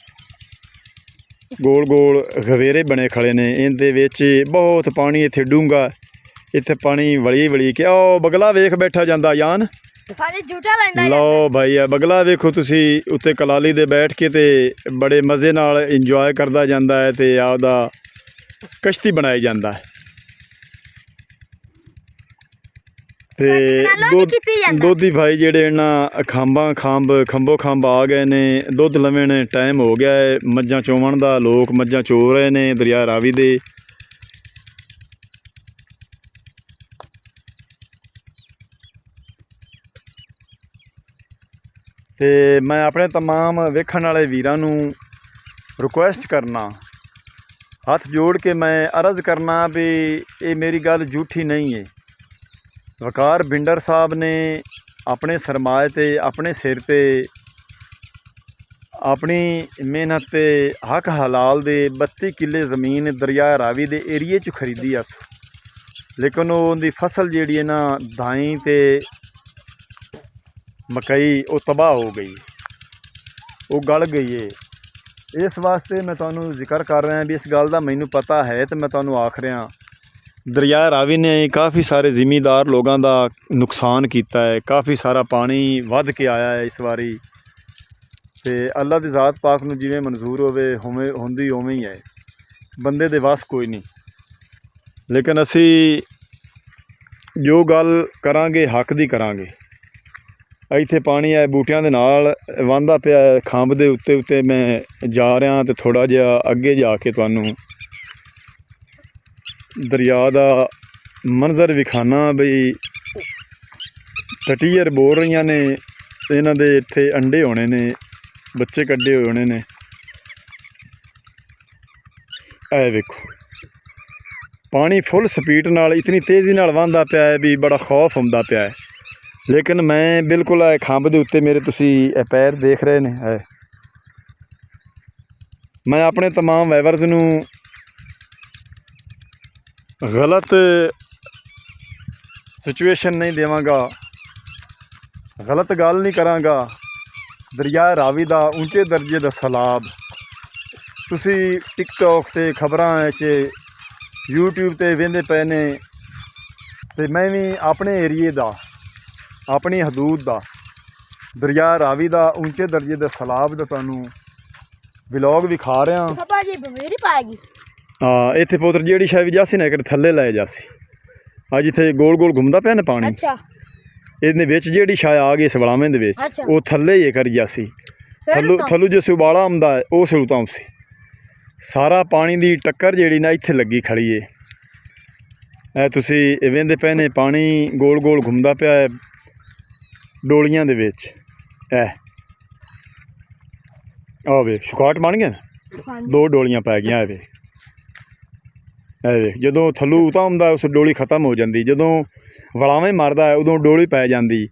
ਗੋਲ ਗੋਲ ਗਵੇਰੇ ਬਣੇ ਖੜੇ ਨੇ, ਇਹਦੇ ਵਿੱਚ ਬਹੁਤ ਪਾਣੀ ਇੱਥੇ ਡੂੰਘਾ। ਇੱਥੇ ਪਾਣੀ ਵਲੀ ਕੇ ਉਹ ਬਗਲਾ ਵੇਖ ਬੈਠਾ ਜਾਂਦਾ ਯਾਨ। पानी झूठा लेंदा ਲਓ ਭਾਈ ਇਹ ਬਗਲਾ ਵੇਖੋ ਤੁਸੀਂ ਉੱਤੇ ਕਲਾਲੀ ਦੇ ਬੈਠ ਕੇ ਤੇ ਬੜੇ ਮਜ਼ੇ ਨਾਲ ਇੰਜੋਏ ਕਰਦਾ ਜਾਂਦਾ ਹੈ ਤੇ ਆਪਦਾ ਕਸ਼ਤੀ ਬਣਾਈ ਜਾਂਦਾ ਹੈ। ਤੇ ਦੋਧੀ ਭਾਈ ਜਿਹੜੇ ਇਹਨਾਂ ਖੰਭੋ ਖੰਭ ਆ ਗਏ ਨੇ, ਦੁੱਧ ਲਵੇਣ ਟਾਈਮ ਹੋ ਗਿਆ ਹੈ ਮੱਝਾਂ ਚੋਵਣ ਦਾ। ਲੋਕ ਮੱਝਾਂ ਚੋ ਰਹੇ ਨੇ ਦਰਿਆ ਰਾਵੀ ਦੇ। ਤੇ ਮੈਂ ਆਪਣੇ तमाम ਵੇਖਣ ਵਾਲੇ ਵੀਰਾਂ ਨੂੰ ਰਿਕੁਐਸਟ ਕਰਨਾ, ਹੱਥ ਜੋੜ ਕੇ ਮੈਂ ਅਰਜ਼ ਕਰਨਾ ਵੀ ਇਹ ਮੇਰੀ ਗੱਲ ਝੂਠੀ ਨਹੀਂ ਹੈ। ਵਕਾਰ ਬਿੰਡਰ ਸਾਹਿਬ ਨੇ ਆਪਣੇ ਸਰਮਾਏ ਤੇ ਆਪਣੇ ਸਿਰ ਤੇ ਆਪਣੀ ਮਿਹਨਤ ਤੇ ਹੱਕ ਹਲਾਲ ਦੇ 32 ਕਿੱਲੇ ਜ਼ਮੀਨ ਦਰਿਆ ਰਾਵੀ ਦੇ ਏਰੀਏ 'ਚ ਖਰੀਦੀ ਆ, ਲੇਕਿਨ ਉਹਦੀ ਫਸਲ ਜਿਹੜੀ ਹੈ ਨਾ ਦਾਈ ਤੇ ਮਕਈ ਉਹ ਤਬਾਹ ਹੋ ਗਈ, ਉਹ ਗਲ ਗਈ ਹੈ। ਇਸ ਵਾਸਤੇ ਮੈਂ ਤੁਹਾਨੂੰ ਜ਼ਿਕਰ ਕਰ ਰਿਹਾ ਵੀ ਇਸ ਗੱਲ ਦਾ ਮੈਨੂੰ ਪਤਾ ਹੈ ਤੇ ਮੈਂ ਤੁਹਾਨੂੰ ਆਖ ਰਿਹਾ ਦਰਿਆ ਰਾਵੀ ਨੇ ਕਾਫੀ ਸਾਰੇ ਜ਼ਿਮੀਂਦਾਰ ਲੋਕਾਂ ਦਾ ਨੁਕਸਾਨ ਕੀਤਾ ਹੈ। ਕਾਫੀ ਸਾਰਾ ਪਾਣੀ ਵੱਧ ਕੇ ਆਇਆ ਹੈ ਇਸ ਵਾਰੀ, ਤੇ ਅੱਲਾ ਦੀ ਜ਼ਾਤ ਪਾਕ ਨੂੰ ਜਿਵੇਂ ਮਨਜ਼ੂਰ ਹੋਵੇ ਹੁੰਦੀ ਉਵੇਂ ਹੀ ਹੈ, ਬੰਦੇ ਦੇ ਵੱਸ ਕੋਈ ਨਹੀਂ। ਲੇਕਿਨ ਅਸੀਂ ਜੋ ਗੱਲ ਕਰਾਂਗੇ ਹੱਕ ਦੀ ਕਰਾਂਗੇ। ਇੱਥੇ ਪਾਣੀ ਹੈ ਬੂਟਿਆਂ ਦੇ ਨਾਲ ਵਾਂਹਦਾ ਪਿਆ ਖੰਭ ਦੇ ਉੱਤੇ ਮੈਂ ਜਾ ਰਿਹਾ ਤੇ ਥੋੜ੍ਹਾ ਜਿਹਾ ਅੱਗੇ ਜਾ ਕੇ ਤੁਹਾਨੂੰ ਦਰਿਆ ਦਾ ਮੰਜ਼ਰ ਵਿਖਾਣਾ ਬਈ ਟਟੀਅਰ ਬੋਲ ਰਹੀਆਂ ਨੇ, ਇਹਨਾਂ ਦੇ ਇੱਥੇ ਅੰਡੇ ਹੋਣੇ ਨੇ, ਬੱਚੇ ਕੱਢੇ ਹੋਏ ਹੋਣੇ ਨੇ। ਇਹ ਵੇਖੋ ਪਾਣੀ ਫੁੱਲ ਸਪੀਡ ਨਾਲ ਇਤਨੀ ਤੇਜ਼ੀ ਨਾਲ ਵਾਂਹਦਾ ਪਿਆ ਹੈ ਵੀ ਬੜਾ ਖੌਫ ਆਉਂਦਾ ਪਿਆ ਹੈ। ਲੇਕਿਨ ਮੈਂ ਬਿਲਕੁਲ ਇਹ ਖੰਭ ਦੇ ਉੱਤੇ ਮੇਰੇ ਤੁਸੀਂ ਇਹ ਪੈਰ ਦੇਖ ਰਹੇ ਨੇ, ਮੈਂ ਆਪਣੇ तमाम ਵਾਈਵਰਸ ਨੂੰ ਗਲਤ ਸਿਚੁਏਸ਼ਨ ਨਹੀਂ ਦੇਵਾਂਗਾ, ਗਲਤ ਗੱਲ ਨਹੀਂ ਕਰਾਂਗਾ। ਦਰਿਆ ਰਾਵੀ ਦਾ ਉੱਚੇ ਦਰਜੇ ਦਾ ਸੈਲਾਬ ਤੁਸੀਂ ਟਿਕਟੋਕ 'ਤੇ ਖਬਰਾਂ 'ਚ YouTube 'ਤੇ ਵੇਖਦੇ ਪਏ ਨੇ, ਤੇ ਮੈਂ ਵੀ ਆਪਣੇ ਏਰੀਏ ਦਾ ਆਪਣੀ ਹਦੂਦ ਦਾ ਦਰਿਆ ਰਾਵੀ ਦਾ ਉੱਚੇ ਦਰਜੇ ਦੇ ਸੈਲਾਬ ਦਾ ਤੁਹਾਨੂੰ ਵਲੌਗ ਵਿਖਾ ਰਿਹਾ। ਪਾਪਾ ਜੀ ਬਵੇਰੀ ਪਾਏਗੀ। ਹਾਂ ਇੱਥੇ ਪੁੱਤਰ ਜਿਹੜੀ ਸ਼ਾਇਦ ਜਾਸੀ ਨਾ ਕਿ ਥੱਲੇ ਲੈ ਜਾਸੀ, ਅੱਜ ਇੱਥੇ ਗੋਲ ਗੋਲ ਘੁੰਮਦਾ ਪਿਆ ਨਾ ਪਾਣੀ। ਅੱਛਾ ਇਹਦੇ ਵਿੱਚ ਜਿਹੜੀ ਸ਼ਾਇਦ ਆ ਗਈ ਸਵਲਾਵੇਂ ਦੇ ਵਿੱਚ, ਉਹ ਥੱਲੇ ਹੀ ਕਰੀ ਜਾਸੀ, ਥੱਲੂ ਜਿਸ ਉਬਾਲਾ ਆਉਂਦਾ ਹੈ ਉਹ ਸਿਰ ਤੋਂ ਸੀ। ਸਾਰਾ ਪਾਣੀ ਦੀ ਟੱਕਰ ਜਿਹੜੀ ਨਾ ਇੱਥੇ ਲੱਗੀ ਖੜੀ ਏ। ਇਹ ਤੁਸੀਂ ਵੇਖਦੇ ਪਏ ਨੇ ਪਾਣੀ ਗੋਲ ਗੋਲ ਘੁੰਮਦਾ ਪਿਆ ਹੈ ਡੋਲੀਆਂ ਦੇ ਵਿੱਚ। ਆ ਵੇ ਸ਼ੁਕਾਟ ਬਣ ਗਏ ਨਾ, 2 ਡੋਲੀਆਂ ਪੈ ਗਈਆਂ। ਇਹ ਵੇ ਇਹ ਵੇਖ ਜਦੋਂ ਥੱਲੋਂ ਉਤਾਂ ਹੁੰਦਾ ਉਸ ਡੋਲੀ ਖਤਮ ਹੋ ਜਾਂਦੀ, ਜਦੋਂ ਵਲਾਵੇਂ ਮਾਰਦਾ ਹੈ ਉਦੋਂ ਡੋਲੀ ਪੈ ਜਾਂਦੀ।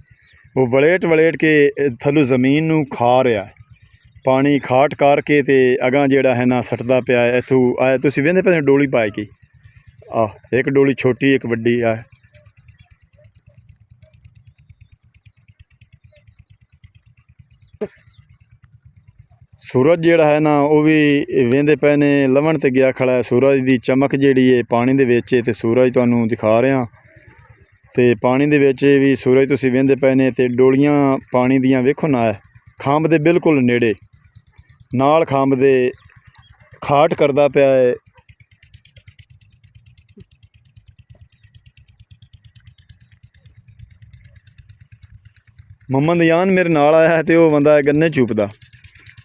ਉਹ ਵਲੇਟ ਕੇ ਥੱਲੋਂ ਜ਼ਮੀਨ ਨੂੰ ਖਾ ਰਿਹਾ, ਪਾਣੀ ਖਾਟ ਕਰਕੇ ਤੇ ਅਗਾਂ ਜਿਹੜਾ ਹੈ ਨਾ ਸੱਟਦਾ ਪਿਆ। ਇੱਥੋਂ ਆ ਤੁਸੀਂ ਵੇਖਦੇ ਪਏ ਡੋਲੀ ਪਾਏ ਕੀ ਆ, ਇੱਕ ਡੋਲੀ ਛੋਟੀ ਇੱਕ ਵੱਡੀ ਆ। ਸੂਰਜ ਜਿਹੜਾ ਹੈ ਨਾ ਉਹ ਵੀ ਵੇਂਦੇ ਪਏ ਨੇ ਲਵਣ ਤੇ ਗਿਆ ਖੜਾ ਹੈ। ਸੂਰਜ ਦੀ ਚਮਕ ਜਿਹੜੀ ਹੈ ਪਾਣੀ ਦੇ ਵਿੱਚ ਤੇ ਸੂਰਜ ਤੁਹਾਨੂੰ ਦਿਖਾ ਰਿਹਾ ਤੇ ਪਾਣੀ ਦੇ ਵਿੱਚ ਵੀ ਸੂਰਜ ਤੁਸੀਂ ਵੇਂਦੇ ਪਏ ਨੇ ਤੇ ਡੋਲੀਆਂ ਪਾਣੀ ਦੀਆਂ ਵੇਖੋ ਨਾ ਖੰਭ ਦੇ ਬਿਲਕੁਲ ਨੇੜੇ ਨਾਲ ਖੰਭ ਦੇ ਖਾਟ ਕਰਦਾ ਪਿਆ ਹੈ। ਮੁਹੰਮਦ ਯਾਨ ਮੇਰੇ ਨਾਲ ਆਇਆ ਹੈ ਤੇ ਉਹ ਬੰਦਾ ਗੰਨੇ ਚੂਪਦਾ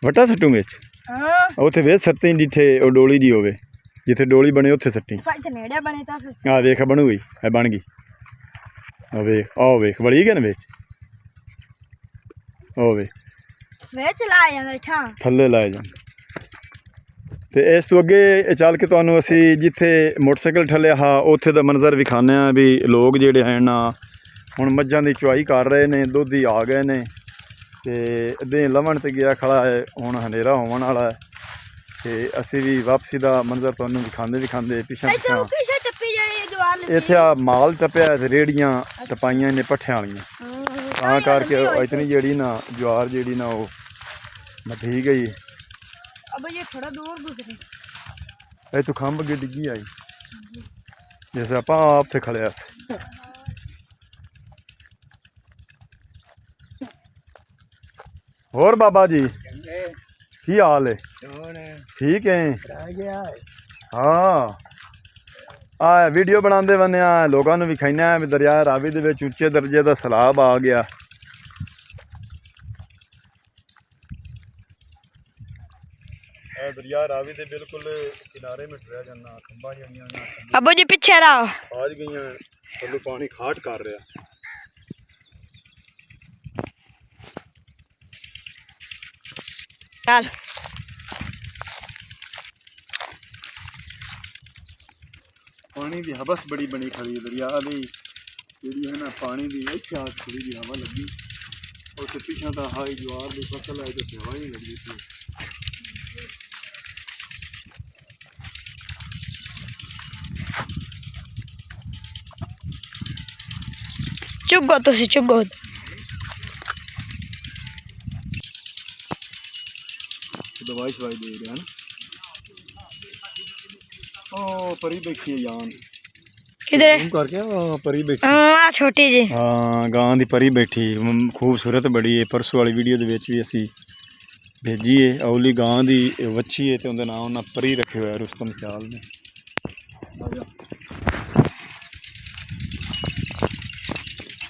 ਵਟਾ ਸੱਟੂ ਵਿੱਚ ਹਾਂ ਉੱਥੇ ਵੇਖ ਸੱਤੀ ਜਿੱਥੇ ਉਹ ਡੋਲੀ ਦੀ ਹੋਵੇ, ਜਿੱਥੇ ਡੋਲੀ ਬਣੇ ਉੱਥੇ ਸੱਟੀ। ਭਾਈ ਤੇ ਨੇੜੇ ਬਣੇ ਤਾਂ ਫਿਰ ਆ ਵੇਖ ਬਣੂ ਗਈ, ਇਹ ਬਣ ਗਈ। ਆ ਵੇਖ ਆਹ ਵੇਖ ਵੜੀ ਗਿਆ ਨਾ ਵਿੱਚ, ਉਹ ਵੇਖ ਵਿੱਚ ਲਾ ਜਾਂਦਾ ਠਾਂ ਥੱਲੇ ਲਾਏ ਜਾਣ। ਤੇ ਇਸ ਤੋਂ ਅੱਗੇ ਚੱਲ ਕੇ ਤੁਹਾਨੂੰ ਅਸੀਂ ਜਿੱਥੇ ਮੋਟਰਸਾਈਕਲ ਠੱਲਿਆ ਹਾਂ ਉੱਥੇ ਦਾ ਮੰਜ਼ਰ ਵਿਖਾਉਂਦੇ ਹਾਂ ਵੀ ਲੋਕ ਜਿਹੜੇ ਹੈ ਨਾ ਹੁਣ ਮੱਝਾਂ ਦੀ ਚੁਆਈ ਕਰ ਰਹੇ ਨੇ, ਦੁੱਧੀ ਆ ਗਏ ਨੇ ਤੇ ਅੱਧੇ ਲਵਣ ਤੇ ਗਿਆ ਖੜਾ ਹੈ। ਹੁਣ ਹਨੇਰਾ ਹੋਣ ਵਾਲਾ ਹੈ ਤੇ ਅਸੀਂ ਵੀ ਵਾਪਸੀ ਦਾ ਮੰਜ਼ਰ ਤੁਹਾਨੂੰ ਵਿਖਾਉਂਦੇ ਪਿੱਛੇ ਇੱਥੇ ਉਹ ਕਿਸੇ ਟੱਪੀ ਜਿਹੜੀ ਜਵਾਰ ਲੱਗੀ ਇੱਥੇ ਆ ਮਾਲ ਟੱਪਿਆ ਤੇ ਰੇੜੀਆਂ ਟਪਾਈਆਂ ਨੇ ਪੱਠਿਆਂ ਵਾਲੀਆਂ, ਤਾਂ ਕਰਕੇ ਇਤਨੀ ਜਿਹੜੀ ਨਾ ਜਵਾਰ ਜਿਹੜੀ ਨਾ ਉਹ ਮੱਠੀ ਗਈ। ਅਬ ਇਹ ਥੋੜਾ ਦੂਰ ਗੁਜ਼ਰੇ ਇਹ ਤੋਂ ਖੰਭ ਅੱਗੇ ਡਿੱਗੀ ਆਈ ਜੈਸੇ ਆਪਾਂ ਆਪ ਤੇ ਖੜਿਆ ਸੀ। ਹੋਰ ਬਾਬਾ ਜੀ ਕੀ ਹਾਲ ਹੈ? ਠੀਕ ਹੈ। ਹਾਂ ਆ ਵੀਡੀਓ ਬਣਾਉਂਦੇ ਬੰਨੇ ਆ ਲੋਕਾਂ ਨੂੰ ਵਿਖਾਈਆਂ ਵੀ ਦਰਿਆ ਰਾਵੀ ਦੇ ਵਿੱਚ ਉੱਚੇ ਦਰਜੇ ਦਾ ਸੈਲਾਬ ਆ ਗਿਆ। ਇਹ ਦਰਿਆ ਰਾਵੀ ਦੇ ਬਿਲਕੁਲ ਕਿਨਾਰੇ में ਟੁਰਿਆ ਜਾਂਦਾ, ਖੰਭਾਂ ਜਿਹੜੀਆਂ ਅਬੂ ਜੀ ਪਿੱਛੇ ਰਹੋ, ਆਜ ਗਈਆਂ ਥੱਲੋਂ ਪਾਣੀ ਖਾਟ ਕਰ ਰਿਹਾ। ਚੱਲ ਪਾਣੀ ਦੀ ਹਵਸ ਬੜੀ ਬਣੀ ਖੜੀ ਦਰਿਆ ਦੀ ਜਿਹੜੀ ਹੈ ਨਾ ਪਾਣੀ ਦੀ ਇੱਥੇ ਆ ਥੋੜੀ ਜਿਹੀ ਹਵਾ ਲੱਗੀ ਉੱਥੇ ਪਿੱਛਾ ਤਾਂ ਹਾਈ ਜਵਾਰ ਦੀ ਫਸਲ ਹੈ ਤੇ ਹਵਾ ਹੀ ਨਹੀਂ ਲੱਗਦੀ ਸੀ। ਚੁੱਗੋ ਤੁਸੀਂ ਚੁੱਗੋ ਦਵਾਈ ਸ਼ਵਾਈ ਦੇ ਰਿਹਾ ਨਾ। ਉਹ ਪਰੀ ਬੈਠੀ ਹੈ ਜਾਨ ਕਿਧਰ ਜ਼ੂਮ ਕਰਕੇ ਉਹ ਪਰੀ ਬੈਠੀ ਆ ਛੋਟੀ ਜੀ ਹਾਂ ਗਾਂ ਦੀ ਪਰੀ ਬੈਠੀ ਖੂਬਸੂਰਤ ਬੜੀ ਹੈ। ਪਰਸੋਂ ਵਾਲੀ ਵੀਡੀਓ ਦੇ ਵਿੱਚ ਵੀ ਅਸੀਂ ਭੇਜੀ ਹੈ। ਔਲੀ ਗਾਂ ਦੀ ਵੱਛੀ ਹੈ ਤੇ ਉਹਦਾ ਨਾਮ ਉਹਨਾਂ ਪਰੀ ਰੱਖਿਆ ਹੋਇਆ ਰੁਸਤਮ ਸਿਆਲ ਨੇ।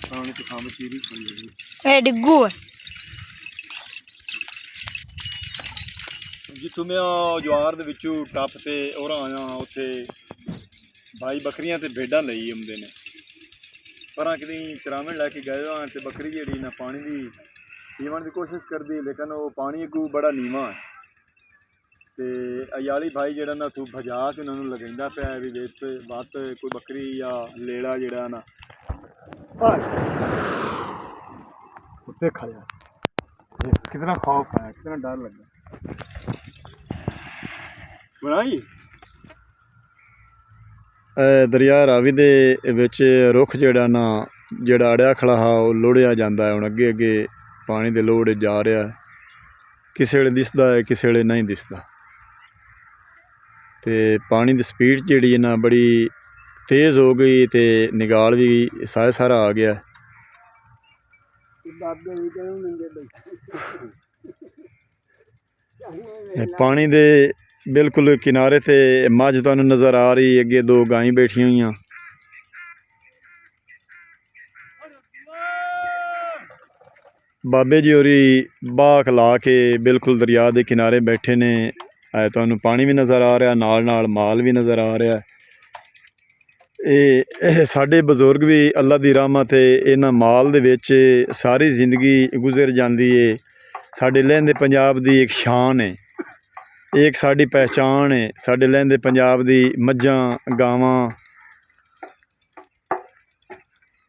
ਪਾਣੀ ਤੇ ਖਾਮ ਚੀਰੀ ਖੜੀ ਹੈ ਇਹ ਡਿੱਗੂ ਹੈ। ਜਿੱਥੋਂ ਮੈਂ ਜਵਾਰ ਦੇ ਵਿੱਚੋਂ ਟੱਪ ਤੇ ਉਰਾਂ ਆਇਆ ਉੱਥੇ ਬਾਈ ਬੱਕਰੀਆਂ ਤੇ ਭੇਡਾਂ ਲਈ ਆਉਂਦੇ ਨੇ, ਪਰਾਂ ਕਿਤੇ ਚਰਾਵਣ ਲੈ ਕੇ ਗਏ ਹਾਂ ਤੇ ਬੱਕਰੀ ਜਿਹੜੀ ਨਾ ਪਾਣੀ ਦੀ ਪੀਵਣ ਦੀ ਕੋਸ਼ਿਸ਼ ਕਰਦੀ, ਲੇਕਿਨ ਉਹ ਪਾਣੀ ਅੱਗੋਂ ਬੜਾ ਨੀਵਾਂ ਹੈ ਤੇ ਅਯਾਲੀ ਭਾਈ ਜਿਹੜਾ ਨਾ ਤੂੰ ਭਜਾ ਕੇ ਉਹਨਾਂ ਨੂੰ ਲਗਾਉਂਦਾ ਪਿਆ ਵੀ ਵਿੱਚ ਵੱਤ ਕੋਈ ਬੱਕਰੀ ਜਾਂ ਲੇਲਾ ਜਿਹੜਾ ਨਾ ਉੱਤੇ ਖੜਿਆ। ਕਿਤਨਾ ਖੌਫ ਹੈ, ਕਿਤਨਾ ਡਰ ਲੱਗਾ ਬਣਾਈ। ਦਰਿਆ ਰਾਵੀ ਦੇ ਵਿੱਚ ਰੁੱਖ ਜਿਹੜਾ ਨਾ ਜਿਹੜਾ ਅੜਿਆ ਖੜਾ ਹਾ ਉਹ ਲੋੜਿਆ ਜਾਂਦਾ ਹੈ। ਹੁਣ ਅੱਗੇ ਅੱਗੇ ਪਾਣੀ ਦੇ ਲੋੜ ਜਾ ਰਿਹਾ, ਕਿਸੇ ਵੇਲੇ ਦਿਸਦਾ ਹੈ ਕਿਸੇ ਵੇਲੇ ਨਹੀਂ ਦਿਸਦਾ ਤੇ ਪਾਣੀ ਦੀ ਸਪੀਡ ਜਿਹੜੀ ਹੈ ਨਾ ਬੜੀ ਤੇਜ਼ ਹੋ ਗਈ ਤੇ ਨਿਗਾਲ ਵੀ ਸਾਰਾ ਆ ਗਿਆ। ਪਾਣੀ ਦੇ ਬਿਲਕੁਲ ਕਿਨਾਰੇ ਤੇ ਮੱਝ ਤੁਹਾਨੂੰ ਨਜ਼ਰ ਆ ਰਹੀ, ਅੱਗੇ ਦੋ ਗਾਈਂ ਬੈਠੀਆਂ ਹੋਈਆਂ। ਬਾਬੇ ਜੀ ਹੋਰੀ ਬਾਖ ਲਾ ਕੇ ਬਿਲਕੁਲ ਦਰਿਆ ਦੇ ਕਿਨਾਰੇ ਬੈਠੇ ਨੇ। ਤੁਹਾਨੂੰ ਪਾਣੀ ਵੀ ਨਜ਼ਰ ਆ ਰਿਹਾ, ਨਾਲ ਨਾਲ ਮਾਲ ਵੀ ਨਜ਼ਰ ਆ ਰਿਹਾ। ਇਹ ਸਾਡੇ ਬਜ਼ੁਰਗ ਵੀ ਅੱਲਾ ਦੀ ਰਹਿਮਤ ਹੈ ਇਹਨਾਂ ਮਾਲ ਦੇ ਵਿੱਚ ਸਾਰੀ ਜ਼ਿੰਦਗੀ ਗੁਜ਼ਰ ਜਾਂਦੀ ਹੈ। ਸਾਡੇ ਲਹਿੰਦੇ ਪੰਜਾਬ ਦੀ ਇੱਕ ਸ਼ਾਨ ਹੈ। ਇਹ ਇੱਕ ਸਾਡੀ ਪਹਿਚਾਣ ਹੈ, ਸਾਡੇ ਲਹਿੰਦੇ ਪੰਜਾਬ ਦੀ ਮੱਝਾਂ ਗਾਵਾਂ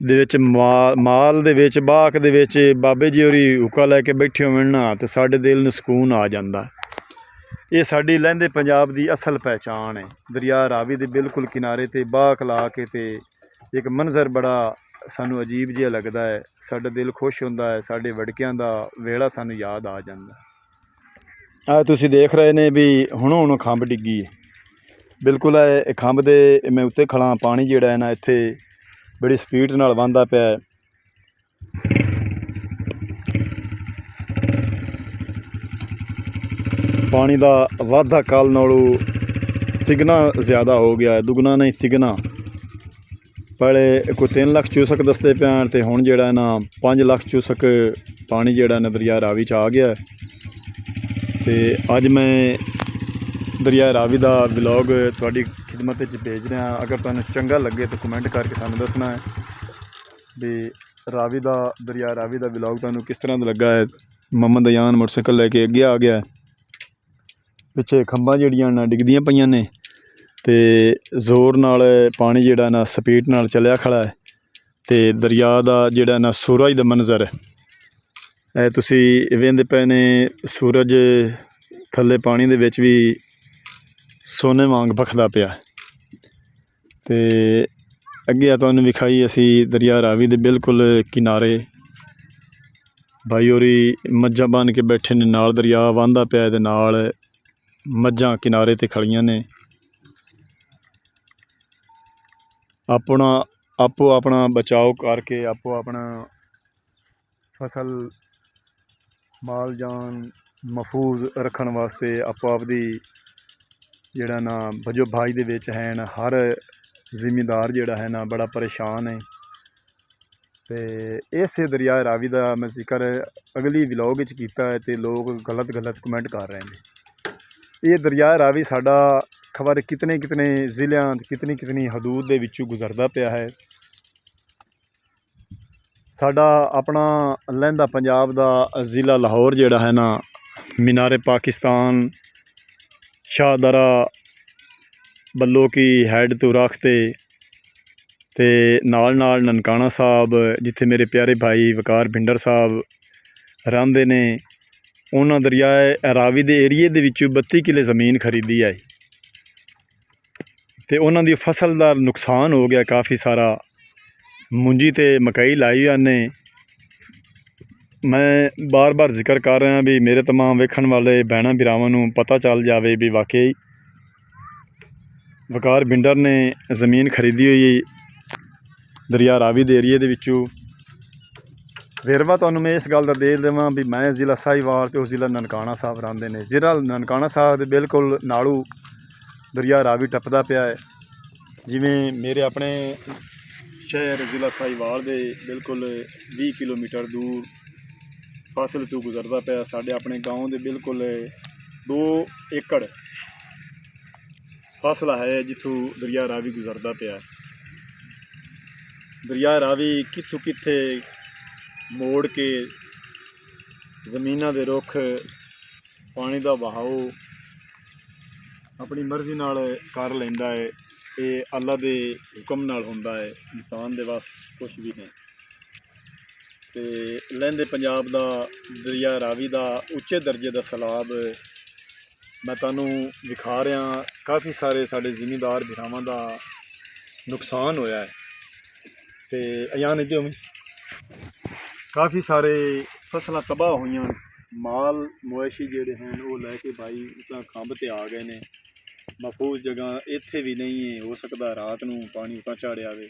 ਦੇ ਵਿੱਚ ਮਾਲ ਦੇ ਵਿੱਚ ਬਾਗ ਦੇ ਵਿੱਚ ਬਾਬੇ ਜੀ ਹੋਰੀ ਹੁੱਕਾ ਲੈ ਕੇ ਬੈਠੇ ਹੋਣ ਨਾ ਤੇ ਸਾਡੇ ਦਿਲ ਨੂੰ ਸਕੂਨ ਆ ਜਾਂਦਾ। ਇਹ ਸਾਡੀ ਲਹਿੰਦੇ ਪੰਜਾਬ ਦੀ ਅਸਲ ਪਹਿਚਾਣ ਹੈ। ਦਰਿਆ ਰਾਵੀ ਦੇ ਬਿਲਕੁਲ ਕਿਨਾਰੇ ਤੇ ਬਾਗ ਲਾ ਕੇ ਤੇ ਇੱਕ ਮੰਜ਼ਰ ਬੜਾ ਸਾਨੂੰ ਅਜੀਬ ਜਿਹਾ ਲੱਗਦਾ ਹੈ, ਸਾਡਾ ਦਿਲ ਖੁਸ਼ ਹੁੰਦਾ ਹੈ, ਸਾਡੇ ਵੜਕਿਆਂ ਦਾ ਵੇਲਾ ਸਾਨੂੰ ਯਾਦ ਆ ਜਾਂਦਾ। ਆ ਤੁਸੀਂ ਦੇਖ ਰਹੇ ਨੇ ਵੀ ਹੁਣ ਖੰਭ ਡਿੱਗੀ ਹੈ, ਬਿਲਕੁਲ ਇਹ ਖੰਭ ਦੇ ਮੈਂ ਉੱਤੇ ਖੜਾ, ਪਾਣੀ ਜਿਹੜਾ ਹੈ ਨਾ ਇੱਥੇ ਬੜੀ ਸਪੀਡ ਨਾਲ ਵਹਿੰਦਾ ਪਿਆ ਹੈ। ਪਾਣੀ ਦਾ ਵਾਧਾ ਕੱਲ੍ਹ ਨਾਲੋਂ ਤਿਗਣਾ ਜ਼ਿਆਦਾ ਹੋ ਗਿਆ, ਦੁੱਗਣਾ ਨਹੀਂ ਤਿਗਣਾ। ਪਹਿਲੇ ਕੋਈ 3 ਲੱਖ ਚੂਸਕ ਦੱਸਦੇ ਪੈਣ ਤੇ ਹੁਣ ਜਿਹੜਾ ਨਾ 5 ਲੱਖ ਚੂਸਕ ਪਾਣੀ ਜਿਹੜਾ ਨਾ ਦਰਿਆ ਰਾਵੀ 'ਚ ਆ ਗਿਆ। ਤੇ ਅੱਜ ਮੈਂ ਦਰਿਆ ਰਾਵੀ ਦਾ ਵਲੌਗ ਤੁਹਾਡੀ ਖਿਦਮਤ ਵਿੱਚ ਭੇਜ ਰਿਹਾ। ਅਗਰ ਤੁਹਾਨੂੰ ਚੰਗਾ ਲੱਗੇ ਤਾਂ ਕਮੈਂਟ ਕਰਕੇ ਸਾਨੂੰ ਦੱਸਣਾ ਹੈ ਵੀ ਦਰਿਆ ਰਾਵੀ ਦਾ ਵਲੌਗ ਤੁਹਾਨੂੰ ਕਿਸ ਤਰ੍ਹਾਂ ਦਾ ਲੱਗਾ ਹੈ। ਮੁਹੰਮਦ ਅਯਾਨ ਮੋਟਰਸਾਈਕਲ ਲੈ ਕੇ ਅੱਗੇ ਆ ਗਿਆ, ਪਿੱਛੇ ਖੰਭਾਂ ਜਿਹੜੀਆਂ ਨਾ ਡਿੱਗਦੀਆਂ ਪਈਆਂ ਨੇ ਤੇ ਜ਼ੋਰ ਨਾਲ ਪਾਣੀ ਜਿਹੜਾ ਨਾ ਸਪੀਡ ਨਾਲ ਚੱਲਿਆ ਖੜਾ ਹੈ। ਤੇ ਦਰਿਆ ਦਾ ਜਿਹੜਾ ਨਾ ਸੂਰਜ ਦਾ ਮੰਜ਼ਰ ਹੈ, ਇਹ ਤੁਸੀਂ ਵੇਖਦੇ ਪਏ ਨੇ, ਸੂਰਜ ਥੱਲੇ ਪਾਣੀ ਦੇ ਵਿੱਚ ਵੀ ਸੋਨੇ ਵਾਂਗ ਭਖਦਾ ਪਿਆ। ਤੇ ਅੱਗੇ ਆ ਤੁਹਾਨੂੰ ਵਿਖਾਈ ਅਸੀਂ ਦਰਿਆ ਰਾਵੀ ਦੇ ਬਿਲਕੁਲ ਕਿਨਾਰੇ ਭਾਈ ਹੋਰੀ ਮੱਝਾਂ ਬੰਨ੍ਹ ਕੇ ਬੈਠੇ ਨੇ, ਨਾਲ ਦਰਿਆ ਵਹਿੰਦਾ ਪਿਆ ਤੇ ਨਾਲ ਮੱਝਾਂ ਕਿਨਾਰੇ 'ਤੇ ਖੜੀਆਂ ਨੇ। ਆਪਣਾ ਬਚਾਓ ਕਰਕੇ ਆਪਣਾ ਫਸਲ ਮਾਲ ਜਾਨ ਮਹਿਫੂਜ਼ ਰੱਖਣ ਵਾਸਤੇ ਆਪਦੀ ਜਿਹੜਾ ਨਾ ਵਜੋ ਭਾਈ ਦੇ ਵਿੱਚ ਹੈ ਨਾ, ਹਰ ਜ਼ਿਮੀਂਦਾਰ ਜਿਹੜਾ ਹੈ ਨਾ ਬੜਾ ਪਰੇਸ਼ਾਨ ਹੈ। ਤੇ ਇਸੇ ਦਰਿਆ ਰਾਵੀ ਦਾ ਮੈਂ ਜ਼ਿਕਰ ਅਗਲੀ ਵਲੌਗ ਵਿੱਚ ਕੀਤਾ ਹੈ ਤੇ ਲੋਕ ਗਲਤ ਕਮੈਂਟ ਕਰ ਰਹੇ ਨੇ। ਇਹ ਦਰਿਆ ਰਾਵੀ ਸਾਡਾ ਖਬਰ ਕਿਤਨੇ ਜ਼ਿਲ੍ਹਿਆਂ ਕਿਤਨੀ ਹਦੂਦ ਦੇ ਵਿੱਚੋਂ ਗੁਜ਼ਰਦਾ ਪਿਆ ਹੈ। ਸਾਡਾ ਆਪਣਾ ਲਹਿੰਦਾ ਪੰਜਾਬ ਦਾ ਜ਼ਿਲ੍ਹਾ ਲਾਹੌਰ ਜਿਹੜਾ ਹੈ ਨਾ, ਮੀਨਾਰੇ ਪਾਕਿਸਤਾਨ, ਸ਼ਾਹਦਰਾ, ਬੱਲੋ ਕੀ ਹੈਡ ਤੋਂ ਰੱਖ ਤੇ ਨਾਲ ਨਨਕਾਣਾ ਸਾਹਿਬ, ਜਿੱਥੇ ਮੇਰੇ ਪਿਆਰੇ ਭਾਈ ਵਕਾਰ ਭਿੰਡਰ ਸਾਹਿਬ ਰਹਿੰਦੇ ਨੇ, ਉਹਨਾਂ ਦਰਿਆ ਰਾਵੀ ਦੇ ਏਰੀਏ ਦੇ ਵਿੱਚੋਂ 32 ਕਿੱਲੇ ਜ਼ਮੀਨ ਖਰੀਦੀ ਹੈ ਤੇ ਉਹਨਾਂ ਦੀ ਫਸਲ ਦਾ ਨੁਕਸਾਨ ਹੋ ਗਿਆ ਕਾਫੀ ਸਾਰਾ। ਮੂੰਜੀ ਤੇ ਮਕਈ ਲਾਈ ਜਾਂਦੇ। ਮੈਂ ਬਾਰ ਜ਼ਿਕਰ ਕਰ ਰਿਹਾ ਵੀ ਮੇਰੇ ਤਮਾਮ ਵੇਖਣ ਵਾਲੇ ਭੈਣਾਂ ਭਰਾਵਾਂ ਨੂੰ ਪਤਾ ਚੱਲ ਜਾਵੇ ਵੀ ਵਾਕਈ ਵਕਾਰ ਭਿੰਡਰ ਨੇ ਜ਼ਮੀਨ ਖਰੀਦੀ ਹੋਈ ਦਰਿਆ ਰਾਵੀ ਦੇ ਏਰੀਏ ਦੇ ਵਿੱਚੋਂ। ਵੇਰਵਾ ਤੁਹਾਨੂੰ ਮੈਂ ਇਸ ਗੱਲ ਦਾ ਦੇ ਦੇਵਾਂ ਵੀ ਮੈਂ ਜ਼ਿਲ੍ਹਾ ਸਾਹੀਵਾਲ ਤੇ ਉਹ ਜ਼ਿਲ੍ਹਾ ਨਨਕਾਣਾ ਸਾਹਿਬ ਰਹਿੰਦੇ ਨੇ। ਜ਼ਿਲ੍ਹਾ ਨਨਕਾਣਾ ਸਾਹਿਬ ਦੇ ਬਿਲਕੁਲ ਨਾਲੋਂ ਦਰਿਆ ਰਾਵੀ ਟੱਪਦਾ ਪਿਆ ਹੈ। ਜਿਵੇਂ ਮੇਰੇ ਆਪਣੇ ਸ਼ਹਿਰ ਜ਼ਿਲ੍ਹਾ ਸਾਹੀਵਾਲ ਦੇ ਬਿਲਕੁਲ 20 ਕਿਲੋਮੀਟਰ ਦੂਰ ਫਾਸਲੇ ਤੋਂ ਗੁਜ਼ਰਦਾ ਪਿਆ। ਸਾਡੇ ਆਪਣੇ ਗਾਉਂ ਦੇ ਬਿਲਕੁਲ 2 ਏਕੜ ਫਾਸਲਾ ਹੈ ਜਿੱਥੋਂ ਦਰਿਆ ਰਾਵੀ ਗੁਜ਼ਰਦਾ ਪਿਆ। ਦਰਿਆ ਰਾਵੀ ਕਿੱਥੋਂ ਕਿੱਥੇ ਮੋੜ ਕੇ ਜ਼ਮੀਨਾਂ ਦੇ ਰੁੱਖ, ਪਾਣੀ ਦਾ ਵਹਾਓ ਆਪਣੀ ਮਰਜ਼ੀ ਨਾਲ ਕਰ ਲੈਂਦਾ ਹੈ। ਇਹ ਅੱਲਾ ਦੇ ਹੁਕਮ ਨਾਲ ਹੁੰਦਾ ਹੈ, ਇਨਸਾਨ ਦੇ ਵੱਸ ਕੁਛ ਵੀ ਨਹੀਂ। ਤੇ ਲਹਿੰਦੇ ਪੰਜਾਬ ਦਾ ਦਰਿਆ ਰਾਵੀ ਦਾ ਉੱਚੇ ਦਰਜੇ ਦਾ ਸੈਲਾਬ ਮੈਂ ਤੁਹਾਨੂੰ ਵਿਖਾ ਰਿਹਾ। ਕਾਫੀ ਸਾਰੇ ਸਾਡੇ ਜ਼ਿਮੀਂਦਾਰ ਭਰਾਵਾਂ ਦਾ ਨੁਕਸਾਨ ਹੋਇਆ ਹੈ ਤੇ ਅਯਾਨ ਇੱਥੇ ਹੋਵੇ ਕਾਫੀ ਸਾਰੇ ਫਸਲਾਂ ਤਬਾਹ ਹੋਈਆਂ। ਮਾਲ ਮਵੇਸ਼ੀ ਜਿਹੜੇ ਹਨ ਉਹ ਲੈ ਕੇ ਭਾਈ ਤਾਂ ਖੰਭ 'ਤੇ ਆ ਗਏ ਨੇ। ਮਹਿਫੂਜ਼ ਜਗ੍ਹਾ ਇੱਥੇ ਵੀ ਨਹੀਂ ਹੈ, ਹੋ ਸਕਦਾ ਰਾਤ ਨੂੰ ਪਾਣੀ ਉਤਾਂ ਝਾੜਿਆ ਆਵੇ।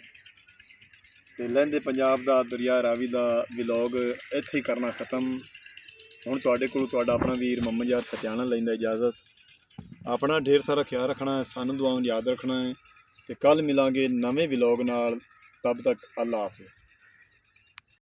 ਤੇ ਲਹਿੰਦੇ ਪੰਜਾਬ ਦਾ ਦਰਿਆ ਰਾਵੀ ਦਾ ਵਲੌਗ ਇੱਥੇ ਹੀ ਕਰਨਾ ਖਤਮ। ਹੁਣ ਤੁਹਾਡੇ ਕੋਲ ਤੁਹਾਡਾ ਆਪਣਾ ਵੀਰ ਮੁਹੰਮਦ ਯਾਰ ਫਤਿਆਣਾ ਲੈਂਦਾ ਇਜਾਜ਼ਤ। ਆਪਣਾ ਢੇਰ ਸਾਰਾ ਖਿਆਲ ਰੱਖਣਾ ਹੈ, ਸਾਨੂੰ ਦੁਆਵਾਂ ਯਾਦ ਰੱਖਣਾ ਹੈ ਤੇ ਕੱਲ੍ਹ ਮਿਲਾਂਗੇ ਨਵੇਂ ਵਲੌਗ ਨਾਲ। ਤਬ ਤੱਕ ਅੱਲਾ ਹਾਫਿਜ਼।